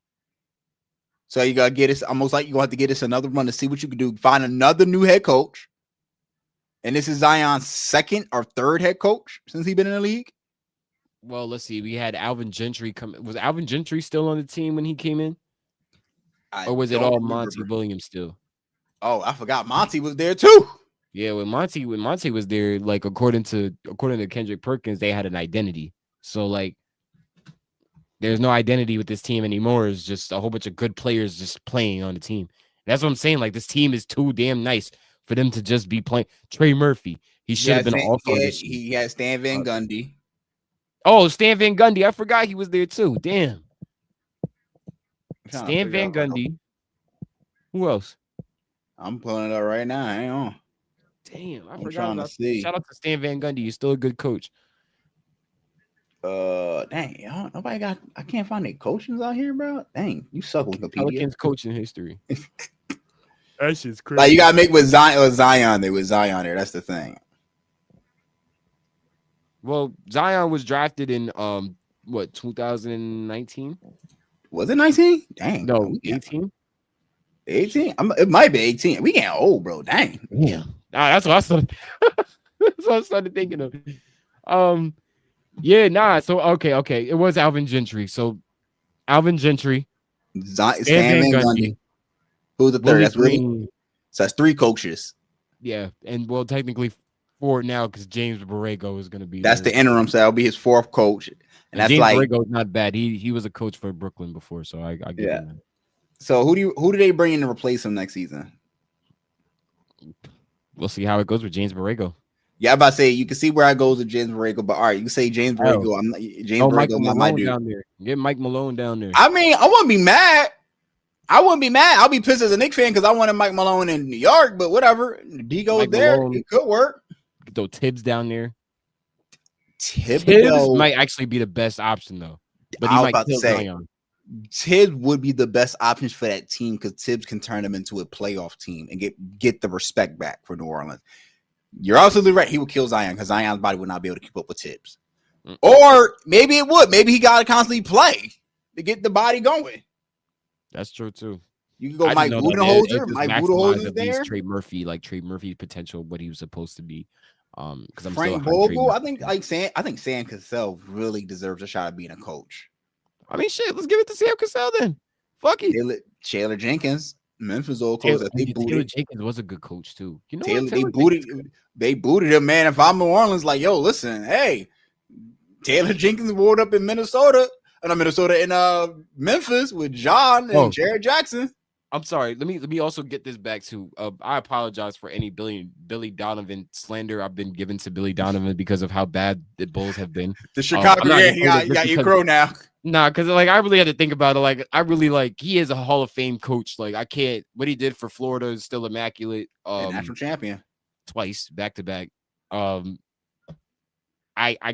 So you gotta get us almost like you're gonna have to get us another run to see what you can do. Find another new head coach. And this is Zion's 2nd or 3rd head coach since he's been in the league. Well, let's see. We had Alvin Gentry come. Was Alvin Gentry still on the team when he came in? Or was it all Monty Williams still? Oh, I forgot Monty was there too. Yeah, when Monty was there, like according to Kendrick Perkins, they had an identity. So like there's no identity with this team anymore. It's just a whole bunch of good players just playing on the team. That's what I'm saying. Like this team is too damn nice for them to just be playing. Trey Murphy, he should have been an all-star this year. He had Stan Van Gundy. Oh, Stan Van Gundy. I forgot he was there too. Damn. Stan Van Gundy. Who else? I'm pulling it up right now. Hang on. Damn, I I'm forgot trying to see. Shout out to Stan Van Gundy. He's still a good coach. Dang, nobody got. I can't find any coaches out here, bro. Dang, you suck with Wikipedia. Pelicans coaching history. That shit's crazy. Like you gotta make with Zion there. With Zion there, that's the thing. Well, Zion was drafted in 2019? Was it 19? Dang, No, 18. 18? It might be 18. We getting old, bro. Dang. Yeah, that's what I started. That's what I started thinking of. Yeah, nah. So okay. It was Alvin Gentry. So Alvin Gentry, Stan Van Gundy. Who's the 3rd? That's Green. So that's 3 coaches. Yeah, and well, technically 4 now because James Borrego is going to be. That's the interim, so that'll be his 4th coach, and that's James like Borrego is not bad. He was a coach for Brooklyn before, so I get him that. So who do they bring in to replace him next season? We'll see how it goes with James Borrego. Yeah, I'm about to say you can see where I goes with James Borrego, but all right, you can say James Borrego. I'm not, James Borrego, not my dude. Down there. Get Mike Malone down there. I mean, I wouldn't be mad. I'll be pissed as a Knicks fan because I wanted Mike Malone in New York, but whatever. D goes there. Malone, it could work. Throw Tibbs down there. Tibbs might actually be the best option though. But he might kill Zion. Tibbs would be the best option for that team because Tibbs can turn them into a playoff team and get the respect back for New Orleans. You're absolutely right. He would kill Zion because Zion's body would not be able to keep up with Tibbs. Or maybe it would. Maybe he got to constantly play to get the body going. That's true too. You can go Mike Budenholzer. Mike Budenholzer there. Trey Murphy potential, what he was supposed to be. Because I'm Frank Vogel. I think Sam Cassell really deserves a shot at being a coach. I mean, shit. Let's give it to Sam Cassell then. Fuck it. Taylor Jenkins, Memphis old coach. Taylor Jenkins was a good coach too. You know they booted him, man. If I'm New Orleans, like, yo, listen, hey, Taylor Jenkins wore up in Minnesota in Memphis with John and Jared Jackson. I'm sorry. Let me also get this back to. I apologize for any Billy Donovan slander I've been given to Billy Donovan because of how bad the Bulls have been. The Chicago, you got your crow now. Nah, because like I really had to think about it. Like I really he is a Hall of Fame coach. Like I can't. What he did for Florida is still immaculate. National champion twice back to back. I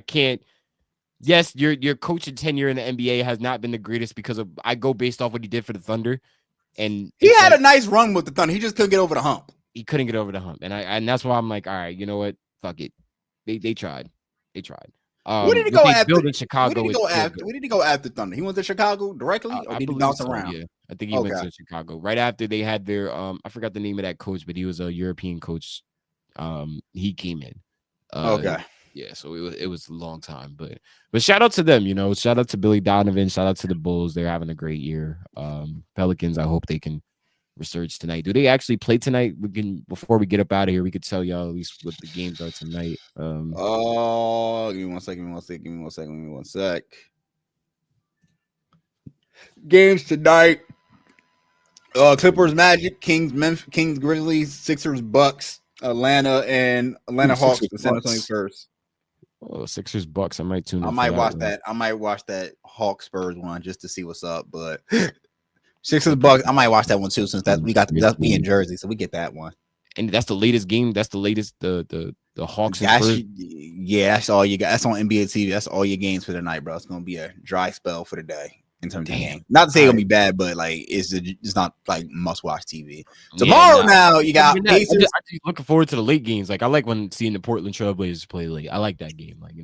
can't. Yes, your coaching tenure in the NBA has not been the greatest because I go based off what he did for the Thunder, and he had a nice run with the Thunder. He just couldn't get over the hump. He couldn't get over the hump, and that's why I'm like, all right, you know what? Fuck it. They tried. Where did he go after? In Chicago? Where did he go after Thunder? He went to Chicago directly, or did he bounce around? Yeah, I think he went to Chicago right after they had their. I forgot the name of that coach, but he was a European coach. He came in. Yeah, so it was a long time, but shout out to them, shout out to Billy Donovan, shout out to the Bulls. They're having a great year. Pelicans, I hope they can resurge tonight. Do they actually play tonight? Before we get up out of here, we could tell y'all at least what the games are tonight. Give me one sec. Games tonight. Clippers, Magic, Kings, Grizzlies, Sixers, Bucks, Atlanta Hawks, Sixers, the San Antonio Bucks. Spurs. Oh, Sixers, Bucks. I might tune in. I might watch that Hawks Spurs one just to see what's up. But Sixers, Bucks, I might watch that one too since that's we in Jersey, so we get that one. And that's the latest game. That's the latest. The Hawks. That's all you got. That's on NBA TV. That's all your games for the night, bro. It's gonna be a dry spell for the day in terms of the game. Not to say it's gonna be bad, but like it's not like must watch TV. Tomorrow now you got Pacers. I'm just looking forward to the late games. Like I like when seeing the Portland Trailblazers play late. I like that game. Like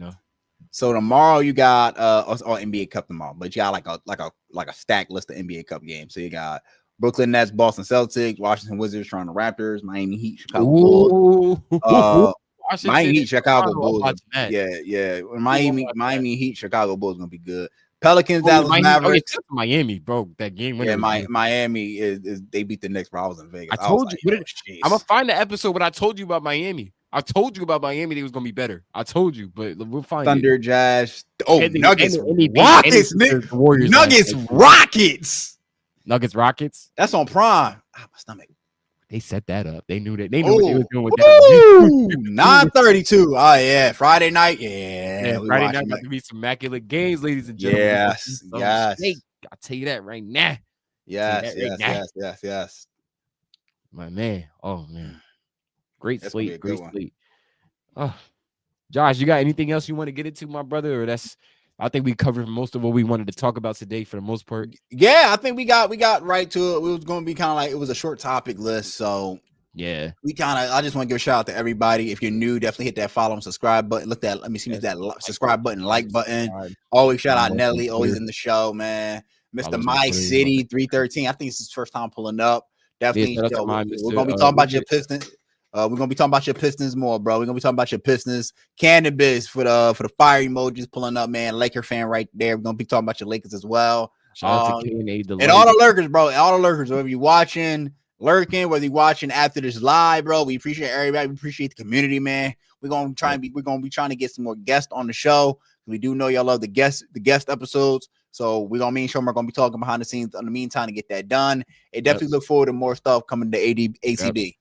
So tomorrow you got all NBA Cup tomorrow, but you got like a stacked list of NBA Cup games. So you got Brooklyn Nets, Boston Celtics, Washington Wizards, Toronto Raptors, Miami Heat, Chicago Bulls. Miami Heat, Chicago Bulls. Yeah. Miami Heat, Chicago Bulls gonna be good. Pelicans, Dallas Mavericks. Miami, bro. That game winner. Yeah, Miami is they beat the Knicks, bro. I was in Vegas. I told you. I'm gonna find the episode when I told you about Miami. I told you about Miami. They was gonna be better. I told you, but we'll find Thunder, Jazz. Oh, Nuggets, Rockets, Warriors. Nuggets, Rockets. Nuggets, Rockets. That's on Prime. My stomach. They set that up. They knew that. They knew what they was doing with that. 9:32. Oh yeah, Friday night. Yeah, Friday night got to be some immaculate games, ladies and gentlemen. Yes. I'll tell you that right now. Yes. My man. Oh man. Great slate. Great one. slate. Oh, Josh, you got anything else you want to get into, my brother? Or I think we covered most of what we wanted to talk about today for the most part. Yeah, I think we got right to it. We was going to be kind of like it was a short topic list, so yeah. I just want to give a shout out to everybody. If you're new, definitely hit that follow and subscribe button. Let me see that subscribe button, like button. Always shout out Nelly, always in the show, man. Mr. My City 313. I think it's his first time pulling up. Definitely, we're gonna be talking about your Pistons. We're gonna be talking about your Pistons more, bro. We're gonna be talking about your Pistons. Cannabis for the fire emojis pulling up, man. Laker fan right there. We're gonna be talking about your Lakers as well. Shout out to K&A and all the lurkers, bro. All the lurkers, whether you're watching, lurking, whether you're watching after this live, bro. We appreciate everybody. We appreciate the community, man. We're gonna be trying to get some more guests on the show. We do know y'all love the guest episodes. So we're gonna me and Shom are gonna be talking behind the scenes in the meantime to get that done. And definitely look forward to more stuff coming to ATB.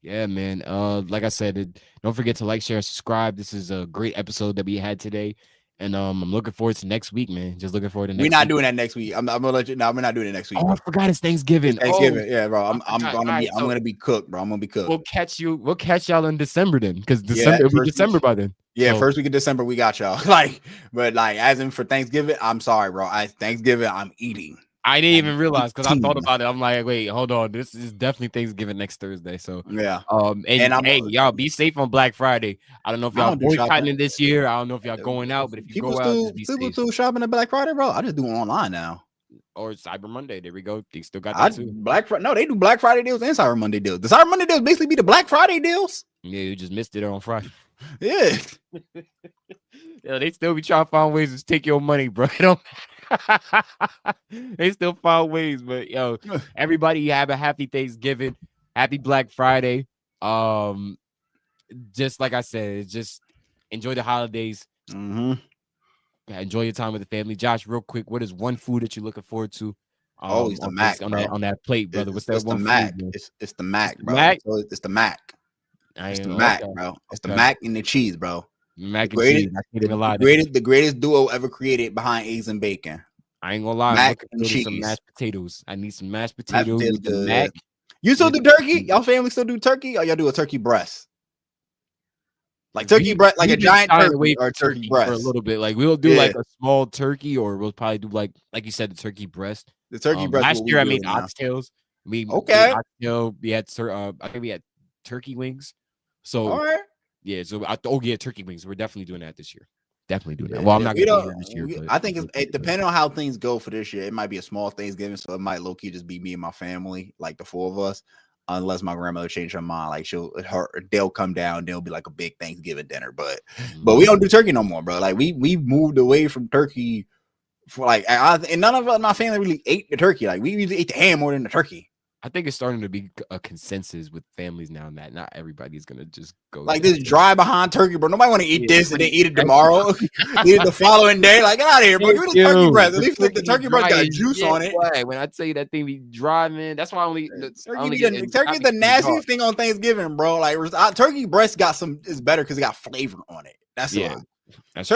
Yeah, man. Like I said, don't forget to like, share, and subscribe. This is a great episode that we had today, and I'm looking forward to next week, man. Just looking forward to next week. We're not doing that next week. I'm gonna let you know. We're not doing it next week. Oh, I forgot it's Thanksgiving. Yeah, bro. I'm gonna be cooked, bro. I'm gonna be cooked. We'll catch y'all in December then, because it'll be December by then. Yeah, first week of December we got y'all. But as in for Thanksgiving, I'm sorry, bro. Thanksgiving I'm eating. I didn't even realize because I thought about it. I'm like, wait, hold on. This is definitely Thanksgiving next Thursday. So yeah. Hey, y'all be safe on Black Friday. I don't know if y'all boycotting this year. I don't know if y'all going out, but if you go out, just be safe. People shopping at Black Friday, bro. I just do it online now. Or Cyber Monday. There we go. They still got that too. No, they do Black Friday deals and Cyber Monday deals. The Cyber Monday deals basically be the Black Friday deals. Yeah, you just missed it on Friday. Yeah. Yeah, they still be trying to find ways to take your money, bro. They still find ways, but everybody have a happy Thanksgiving, happy Black Friday. Just like I said, just enjoy the holidays. Mm-hmm. Enjoy your time with the family. Josh, real quick, what is one food that you're looking forward to? Always the Mac on that plate, brother. What's that it's one? The Mac. It's the Mac, bro. It's the Mac. It's the Mac, bro. It's the Mac and the cheese, bro. Mac and cheese. I can't even lie. The greatest duo ever created behind eggs and bacon. I ain't gonna lie. Mac and cheese. Some mashed potatoes. I need some mashed potatoes. Mac. You still do turkey? Y'all family still do turkey, or y'all do a turkey breast? Like turkey breast, like a giant turkey or turkey breast for a little bit. Like we'll do like a small turkey, or we'll probably do like you said, the turkey breast. The turkey breast. Last year I made oxtails. We had I think we had turkey wings. So all right. Yeah, so turkey wings. We're definitely doing that this year. Definitely doing that. Well, I'm not gonna do it this year. I think it depending on how things go for this year, it might be a small Thanksgiving, so it might low key just be me and my family, like the four of us, unless my grandmother changed her mind. Like they'll come down, there'll be like a big Thanksgiving dinner, but we don't do turkey no more, bro. Like we moved away from turkey for and none of us, my family really ate the turkey. Like we usually ate the ham more than the turkey. I think it's starting to be a consensus with families now that not everybody's gonna just go Like this dry behind turkey, bro. Nobody want to eat this and then eat it tomorrow. Eat it the following day. Like, get out of here, bro. Give me the turkey breast. At least the turkey breast got juice on it. Right. When I tell you that thing be dry, man, that's why I only turkey is the nastiest thing on Thanksgiving, bro. Like turkey breast is better because it got flavor on it. That's why. That's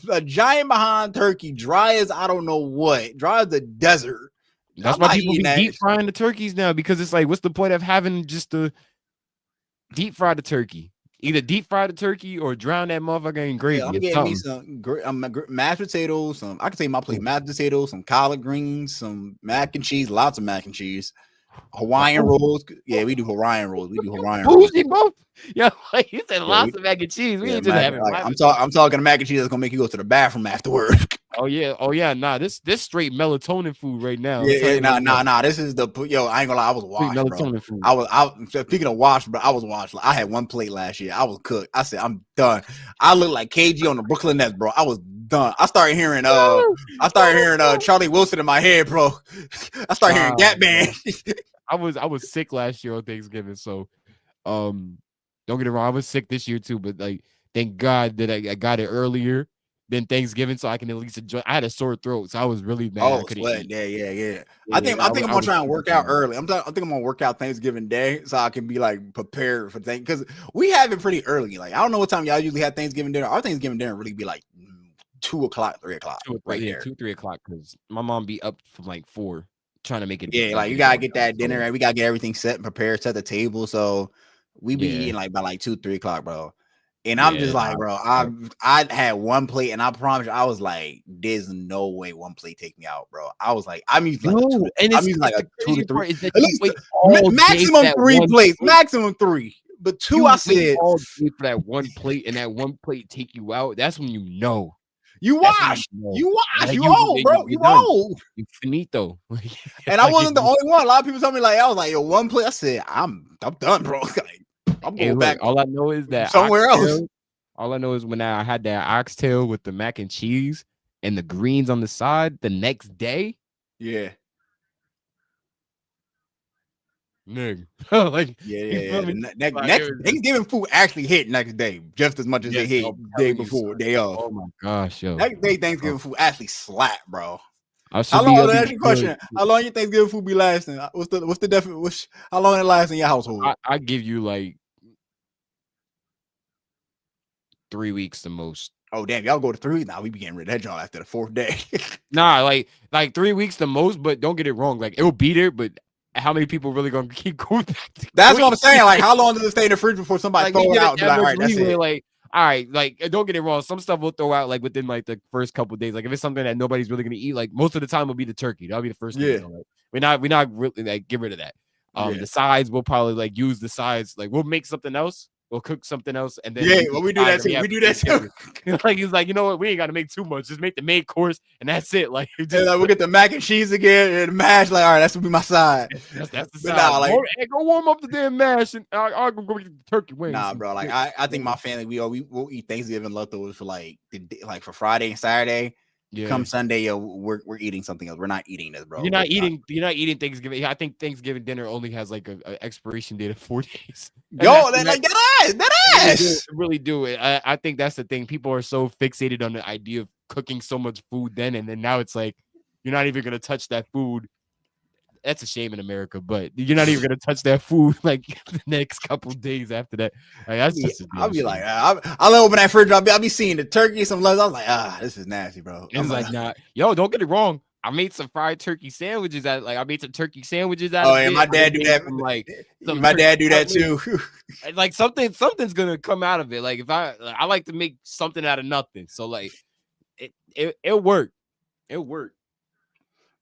a giant behind turkey, dry as I don't know what, dry as the desert. That's why people be deep frying the turkeys now, because it's like, what's the point of having just to deep fry the turkey? Either deep fry the turkey or drown that motherfucker in gravy. I'm getting me some mashed potatoes. I can take my plate mashed potatoes, some collard greens, some mac and cheese, lots of mac and cheese. Hawaiian rolls. Yeah, we do Hawaiian rolls. Bougie, both. Yeah, like you said, lots of mac and cheese. We ain't just having. I'm talking mac and cheese that's gonna make you go to the bathroom afterward. Oh yeah. Nah, this straight melatonin food right now. Nah. This is the I ain't gonna lie. I was washed, melatonin food. I was speaking of washed, but I was washed. I had one plate last year. I was cooked. I said I'm done. I look like KG on the Brooklyn Nets, bro. I was done. I started hearing Charlie Wilson in my head, bro. I started hearing Gap Band. I was sick last year on Thanksgiving, so don't get it wrong. I was sick this year too, but like thank God that I got it earlier than Thanksgiving, so I can at least enjoy. I had a sore throat, so I was really mad. Oh, sweat. Yeah. I think I'm gonna try and work out early. I think I'm gonna work out Thanksgiving Day so I can be like prepared for things, because we have it pretty early. Like, I don't know what time y'all usually have Thanksgiving dinner. Our Thanksgiving dinner really be like 2 o'clock, 3 o'clock, right there. 2-3 o'clock, because my mom be up from like 4 trying to make it. Yeah, like you gotta get that dinner, and we gotta get everything set and prepared, set the table. So we be eating like by like 2-3 o'clock, bro. And I'm just like, bro, I had one plate, and I promise you, I was like, there's no way one plate take me out, bro. I was like, I'm using like a 2 to 3, at least maximum 3 plates, maximum 3. But 2, I said all day for that one plate, and that one plate take you out. That's when you know. You wash. You old, bro. You old. You finito. And I wasn't the only one. A lot of people tell me like, I was like, yo, one plate. I said, I'm done, bro. Like, I'm going back. All I know is that somewhere else. All I know is when I had that oxtail with the mac and cheese and the greens on the side the next day. Yeah. Nigga. Like, yeah. Next Thanksgiving food actually hit next day just as much as they hit day before, day off. Oh my gosh, yo. Next day Thanksgiving food actually slap, bro. How long? Ask you a question. How long your Thanksgiving food be lasting? What's the definition? How long it lasts in your household? I give you like 3 weeks the most. Oh damn, y'all go to 3 weeks now. We be getting rid of that joint after the 4th day. Nah, like 3 weeks the most, but don't get it wrong. Like, it'll be there, but how many people really gonna keep going back to That's what I'm saying. Like, how long does it stay in the fridge before somebody throw it out? Like, all right, that's it. Like, all right, like, don't get it wrong. Some stuff we'll throw out like within like the first couple of days. Like, if it's something that nobody's really gonna eat, like most of the time will be the turkey. That'll be the first thing. Like, we're not really like get rid of that. The sides we'll probably like use the sides. Like, we'll make something else. We'll cook something else, and then we do that too. We do that too. Like, he's like, you know what? We ain't got to make too much. Just make the main course, and that's it. Like, we'll get the mac and cheese again and mash. Like, all right, that's gonna be my side. That's the side. Nah, like, go warm up the damn mash, and I'll go get the turkey wings. Nah, bro. Like, I think my family we'll eat Thanksgiving leftovers for like for Friday and Saturday. Yeah. Come Sunday, we're eating something else. We're not eating this, bro. You're not eating Thanksgiving. I think Thanksgiving dinner only has like a expiration date of 4 days. That ass. Really do it. I think that's the thing. People are so fixated on the idea of cooking so much food then, and then now it's like you're not even gonna touch that food. That's a shame in America, but you're not even gonna touch that food like the next couple days after that. Like, that's just I'll be like, I'll open that fridge. I'll be seeing the turkey, some lettuce. I was like, this is nasty, bro. It's like, nah, yo, don't get it wrong. I made some fried turkey sandwiches. I made some turkey sandwiches out. Oh, and my dad do that. My dad do that too. Like, something's gonna come out of it. Like, if I like to make something out of nothing. So like, it worked. It worked.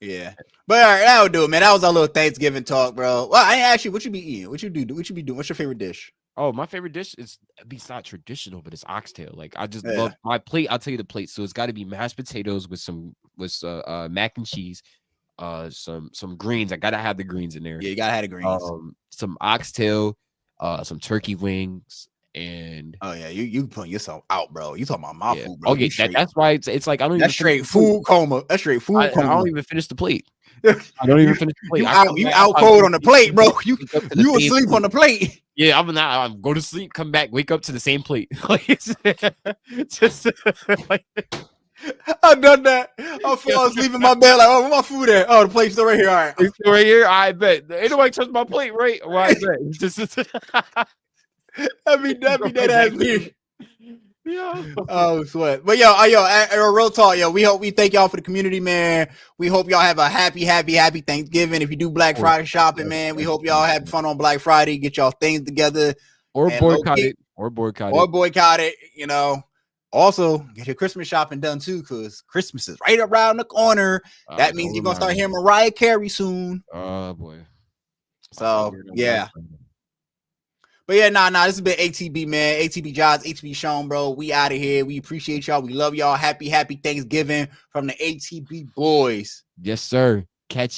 Yeah, but all right, that would do it, man. That was our little Thanksgiving talk, bro. Well, I asked you what you be eating, what you do, what you be doing. What's your favorite dish? Oh, my favorite dish is, it's not traditional, but it's oxtail. Like, I just love my plate. I'll tell you the plate. So it's got to be mashed potatoes with mac and cheese, some greens. I gotta have the greens in there. Yeah, you gotta have the greens. Some oxtail, some turkey wings. And you putting yourself out, bro. You talking about my food, bro. Okay, that's why it's like I don't. That's straight food coma. That's straight food coma. I don't even finish the plate. I don't even finish the plate. You out cold on the plate, bro. You asleep on the plate. Yeah, I'm go to sleep, come back, wake up to the same plate. Like it's just like I've done that. I fall asleep in my bed, like, oh, where my food at? Oh, the plate's still right here. All right. it's still right here. I bet ain't nobody touched my plate, right? Well, I bet. It's just That'd be that ass weird. yeah. Oh, sweat. But yo, real talk, yo. We thank y'all for the community, man. We hope y'all have a happy Thanksgiving. If you do Black Friday shopping, man, we hope y'all have fun on Black Friday. Get y'all things together. Or boycott it. Or boycott it, you know. Also, get your Christmas shopping done too, because Christmas is right around the corner. That means you're gonna start hearing Mariah Carey soon. Oh boy. So yeah. But yeah, nah, this has been ATB, man. ATB Josh, ATB Shom, bro. We out of here. We appreciate y'all. We love y'all. Happy Thanksgiving from the ATB Boys. Yes, sir. Catch y'all.